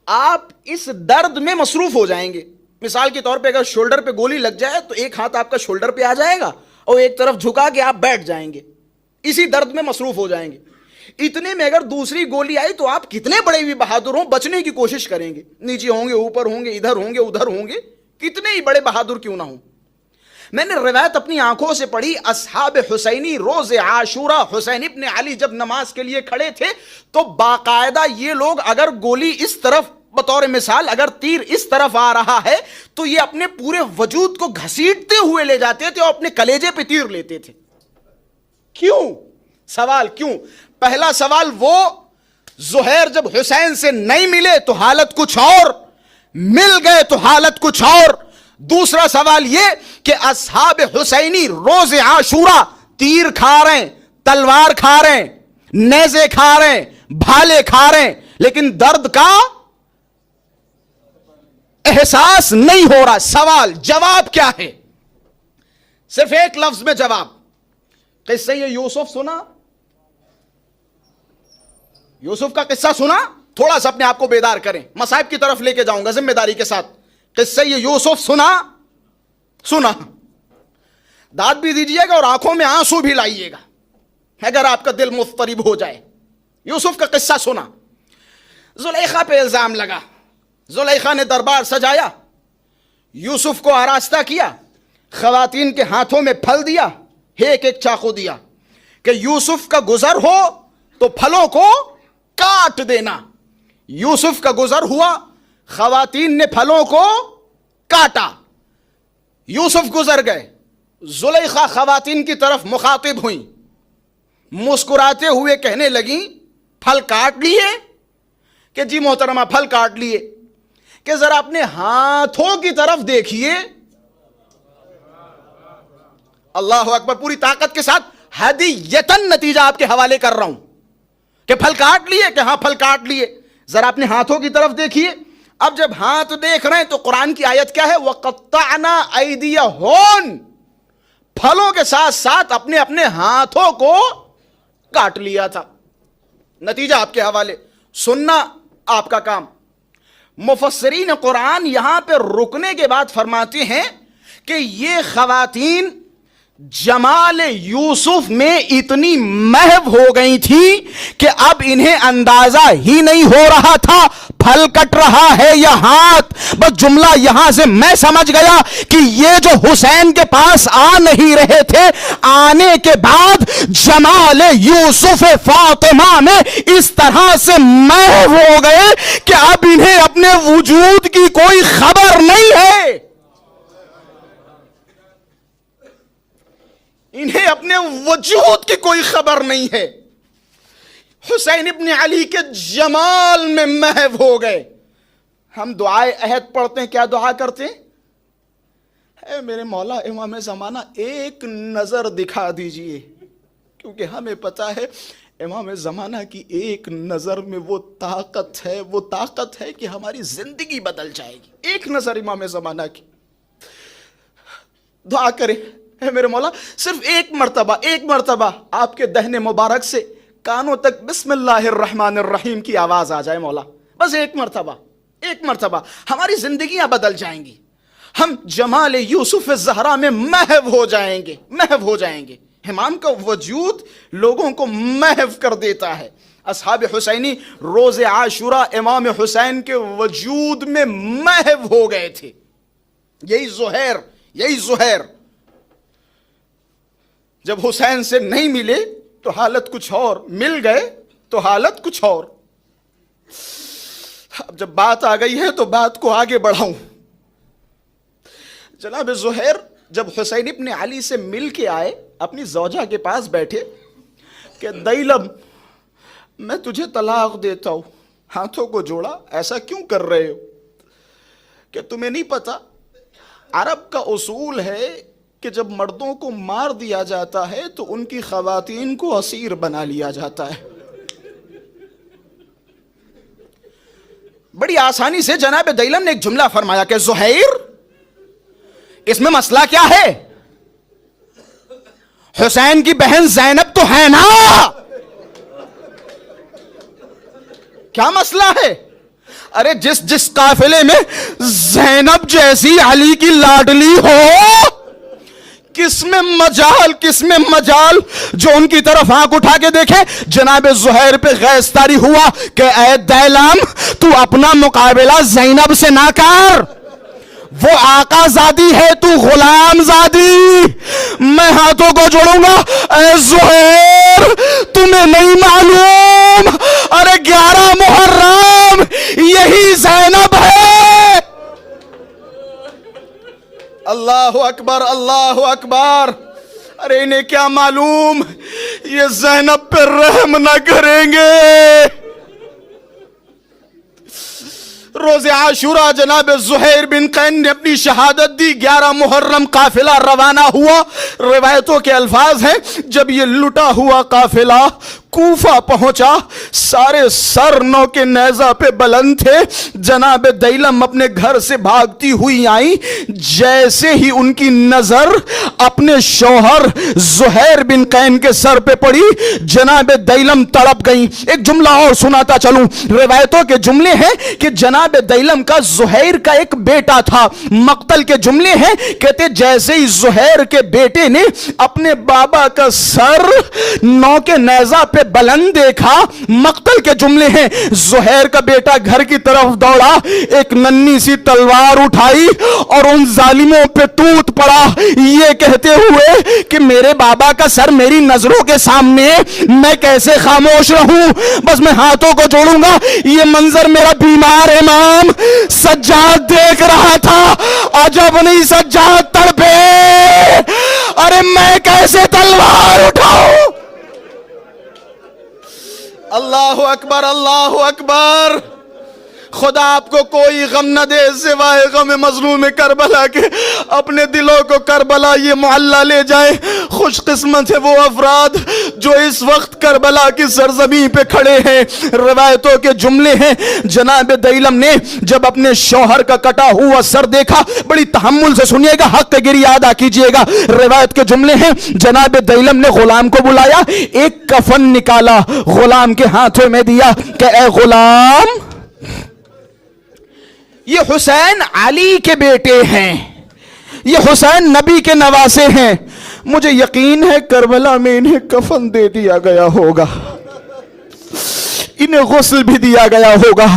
آپ اس درد میں مصروف ہو جائیں گے. مثال کے طور پہ اگر شولڈر پہ گولی لگ جائے تو ایک ہاتھ آپ کا شولڈر پہ آ جائے گا اور ایک طرف جھکا کے آپ بیٹھ جائیں گے, اسی درد میں مصروف ہو جائیں گے. اتنے میں اگر دوسری گولی آئی تو آپ کتنے بڑے بھی بہادر ہوں بچنے کی کوشش کریں گے, نیچے ہوں گے, اوپر ہوں گے, ادھر ہوں گے, ادھر ہوں گے, کتنے ہی بڑے بہادر کیوں نہ ہوں. میں نے روایت اپنی آنکھوں سے پڑھی, اصحاب حسینی روز عاشورہ حسین ابن علی جب نماز کے لیے کھڑے تھے تو باقاعدہ یہ لوگ اگر گولی اس طرف, بطور مثال اگر تیر اس طرف آ رہا ہے تو یہ اپنے پورے وجود کو گھسیٹتے ہوئے لے جاتے تھے اور اپنے کلیجے پہ تیر لیتے تھے. کیوں؟ سوال کیوں؟ پہلا سوال, وہ زہیر جب حسین سے نہیں ملے تو حالت کچھ اور, مل گئے تو حالت کچھ اور. دوسرا سوال یہ کہ اصحاب حسینی روز عاشورہ تیر کھا رہے ہیں, تلوار کھا رہے ہیں, نیزے کھا رہے ہیں, بھالے کھا رہے ہیں, لیکن درد کا احساس نہیں ہو رہا. سوال جواب کیا ہے؟ صرف ایک لفظ میں جواب. قصہ یہ یوسف سنا, یوسف کا قصہ سنا, تھوڑا سا اپنے آپ کو بیدار کریں, مصائب کی طرف لے کے جاؤں گا ذمہ داری کے ساتھ. قصہ یہ یوسف سنا, داد بھی دیجئے گا اور آنکھوں میں آنسو بھی لائیے گا اگر آپ کا دل مضطرب ہو جائے. یوسف کا قصہ سنا, زلیخا پہ الزام لگا, زلیخا نے دربار سجایا, یوسف کو آراستہ کیا, خواتین کے ہاتھوں میں پھل دیا, ایک ایک چاقو دیا کہ یوسف کا گزر ہو تو پھلوں کو کاٹ دینا. یوسف کا گزر ہوا, خواتین نے پھلوں کو کاٹا, یوسف گزر گئے. زلیخا خواتین کی طرف مخاطب ہوئیں, مسکراتے ہوئے کہنے لگیں پھل کاٹ لیے؟ کہ جی محترمہ پھل کاٹ لیے. کہ ذرا اپنے ہاتھوں کی طرف دیکھیے. اللہ اکبر, پوری طاقت کے ساتھ ہدیتاً نتیجہ آپ کے حوالے کر رہا ہوں کہ پھل کاٹ لیے, کہ ہاں پھل کاٹ لیے. ذرا اپنے ہاتھوں کی طرف دیکھیے. اب جب ہاتھ دیکھ رہے ہیں تو قرآن کی آیت کیا ہے؟ وَقَطَّعْنَا أَيْدِيَهُنَّ, پھلوں کے ساتھ ساتھ اپنے اپنے ہاتھوں کو کاٹ لیا تھا. نتیجہ آپ کے حوالے, سننا آپ کا کام. مفسرین قرآن یہاں پہ رکنے کے بعد فرماتے ہیں کہ یہ خواتین جمال یوسف میں اتنی محو ہو گئی تھی کہ اب انہیں اندازہ ہی نہیں ہو رہا تھا پھل کٹ رہا ہے یا ہاتھ. بس جملہ یہاں سے میں سمجھ گیا کہ یہ جو حسین کے پاس آ نہیں رہے تھے, آنے کے بعد جمال یوسف فاطمہ میں اس طرح سے محو ہو گئے کہ اب انہیں اپنے وجود کی کوئی خبر نہیں ہے. انہیں اپنے وجود کی کوئی خبر نہیں ہے. حسین ابن علی کے جمال میں محو ہو گئے. ہم دعائے عہد پڑھتے ہیں, کیا دعا کرتے ہیں؟ اے میرے مولا امام زمانہ ایک نظر دکھا دیجئے, کیونکہ ہمیں پتا ہے امام زمانہ کی ایک نظر میں وہ طاقت ہے کہ ہماری زندگی بدل جائے گی. ایک نظر امام زمانہ کی. دعا کریں اے میرے مولا صرف ایک مرتبہ آپ کے دہنے مبارک سے کانوں تک بسم اللہ الرحمن الرحیم کی آواز آ جائے مولا, بس ایک مرتبہ ہماری زندگیاں بدل جائیں گی. ہم جمال یوسف الزہرا میں محو ہو جائیں گے. امام کا وجود لوگوں کو محو کر دیتا ہے. اصحاب حسینی روز عاشورہ امام حسین کے وجود میں محو ہو گئے تھے. یہی زہیر جب حسین سے نہیں ملے تو حالت کچھ اور, مل گئے تو حالت کچھ اور. اب جب بات آ گئی ہے تو بات کو آگے بڑھاؤں. جناب زہیر جب حسین ابن علی سے مل کے آئے, اپنی زوجہ کے پاس بیٹھے کہ دیلم میں تجھے طلاق دیتا ہوں. ہاتھوں کو جوڑا, ایسا کیوں کر رہے ہو؟ کہ تمہیں نہیں پتا عرب کا اصول ہے کہ جب مردوں کو مار دیا جاتا ہے تو ان کی خواتین کو اسیر بنا لیا جاتا ہے. بڑی آسانی سے جناب دیلم نے ایک جملہ فرمایا کہ زہیر اس میں مسئلہ کیا ہے؟ حسین کی بہن زینب تو ہے نا, کیا مسئلہ ہے؟ ارے جس قافلے میں زینب جیسی علی کی لاڈلی ہو, کس میں مجال جو ان کی طرف آنکھ اٹھا کے دیکھے. جناب زہیر پہ غیظ طاری ہوا کہ اے دیلم تو اپنا مقابلہ زینب سے نہ کر, وہ آقا زادی ہے تو غلام زادی. میں ہاتھوں کو جوڑوں گا, اے زہیر تمہیں نہیں معلوم, ارے 11 محرم یہی زینب ہے. اللہ اکبر, اللہ اکبر. ارے انہیں کیا معلوم یہ زینب پہ رحم نہ کریں گے. روز عاشورہ جناب زہیر بن قین نے اپنی شہادت دی. 11 محرم قافلہ روانہ ہوا. روایتوں کے الفاظ ہیں جب یہ لٹا ہوا قافلہ کوفہ پہنچا, سارے سر نو کے نیزہ پہ بلند تھے. جناب دیلم اپنے گھر سے بھاگتی ہوئی آئیں. جیسے ہی ان کی نظر اپنے شوہر زہیر بن قین کے سر پہ پڑی, جناب دیلم تڑپ گئیں. ایک جملہ اور سناتا چلوں. روایتوں کے جملے ہیں کہ جناب دیلم کا زہیر کا ایک بیٹا تھا. مقتل کے جملے ہیں, کہتے جیسے ہی زہیر کے بیٹے نے اپنے بابا کا سر نو کے نیزہ پہ بلند دیکھا, مقتل کے جملے ہیں زہیر کا بیٹا گھر کی طرف دوڑا, ایک ننھی سی تلوار اٹھائی اور ان ظالموں پہ ٹوٹ پڑا, یہ کہتے ہوئے کہ میرے بابا کا سر میری نظروں کے سامنے, میں کیسے خاموش رہوں. بس میں ہاتھوں کو جوڑوں گا. یہ منظر میرا بیمار امام سجاد دیکھ رہا تھا. عجب نہیں سجاد تڑپے, ارے میں کیسے تلوار اٹھاؤں. اللہ اکبر, اللہ اکبر. خدا آپ کو کوئی غم نہ دے سوائے غم مظلوم کربلا کے. اپنے دلوں کو کربلا یہ معلّہ لے جائے. خوش قسمت ہے وہ افراد جو اس وقت کربلا کی سرزمین پہ کھڑے ہیں. روایتوں کے جملے ہیں جناب دیلم نے جب اپنے شوہر کا کٹا ہوا سر دیکھا, بڑی تحمل سے سنیے گا, حق گری ادا کیجئے گا. روایت کے جملے ہیں جناب دیلم نے غلام کو بلایا, ایک کفن نکالا, غلام کے ہاتھوں میں دیا کہ اے غلام یہ حسین علی کے بیٹے ہیں, یہ حسین نبی کے نواسے ہیں. مجھے یقین ہے کربلا میں انہیں کفن دے دیا گیا ہوگا, انہیں غسل بھی دیا گیا ہوگا,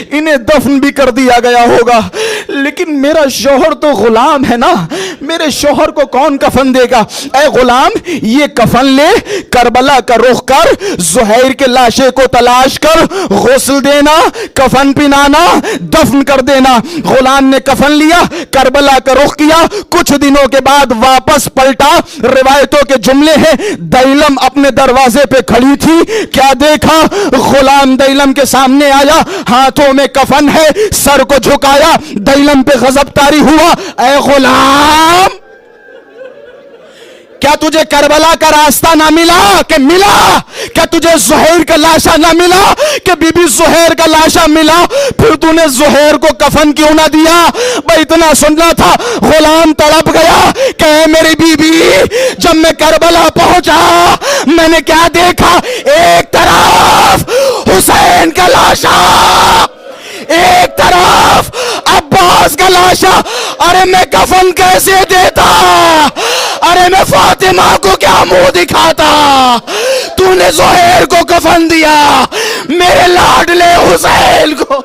انہیں دفن بھی کر دیا گیا ہوگا. لیکن میرا شوہر تو غلام ہے نا، میرے شوہر کو کون کفن دے گا؟ اے غلام، یہ کفن لے، کربلا کا رخ کر، زہیر کے لاشے کو تلاش کر، غسل دینا، کفن پہنانا، دفن کر دینا۔ غلام نے کفن لیا، کربلا کا رخ کیا، کچھ دنوں کے بعد واپس پلٹا۔ روایتوں کے جملے ہیں، دیلم اپنے دروازے پہ کھڑی تھی، کیا دیکھا؟ غلام دیلم کے سامنے آیا، ہاتھوں میں کفن ہے، سر کو جھکایا، دیلم پہ غضب طاری ہوا، اے غلام، کیا تجھے کربلا کا راستہ نہ ملا کہ ملا؟ کیا تجھے زہیر کا لاشا نہ ملا کہ بی بی زہیر کا لاشا ملا؟ پھر تو نے زہیر کو کفن کیوں نہ دیا؟ بھائی اتنا سننا تھا۔ غلام تڑپ گیا کہ اے میری بی بی، جب میں کربلا پہنچا میں نے کیا دیکھا؟ ایک طرف حسین کا لاشا، ایک طرف عباس کا لاشا۔ ارے میں کفن کیسے دیتا؟ ارے میں فاطمہ کو کیا منہ دکھاتا؟ تو نے زہیر کو کفن دیا، میرے لاڈلے حسین کو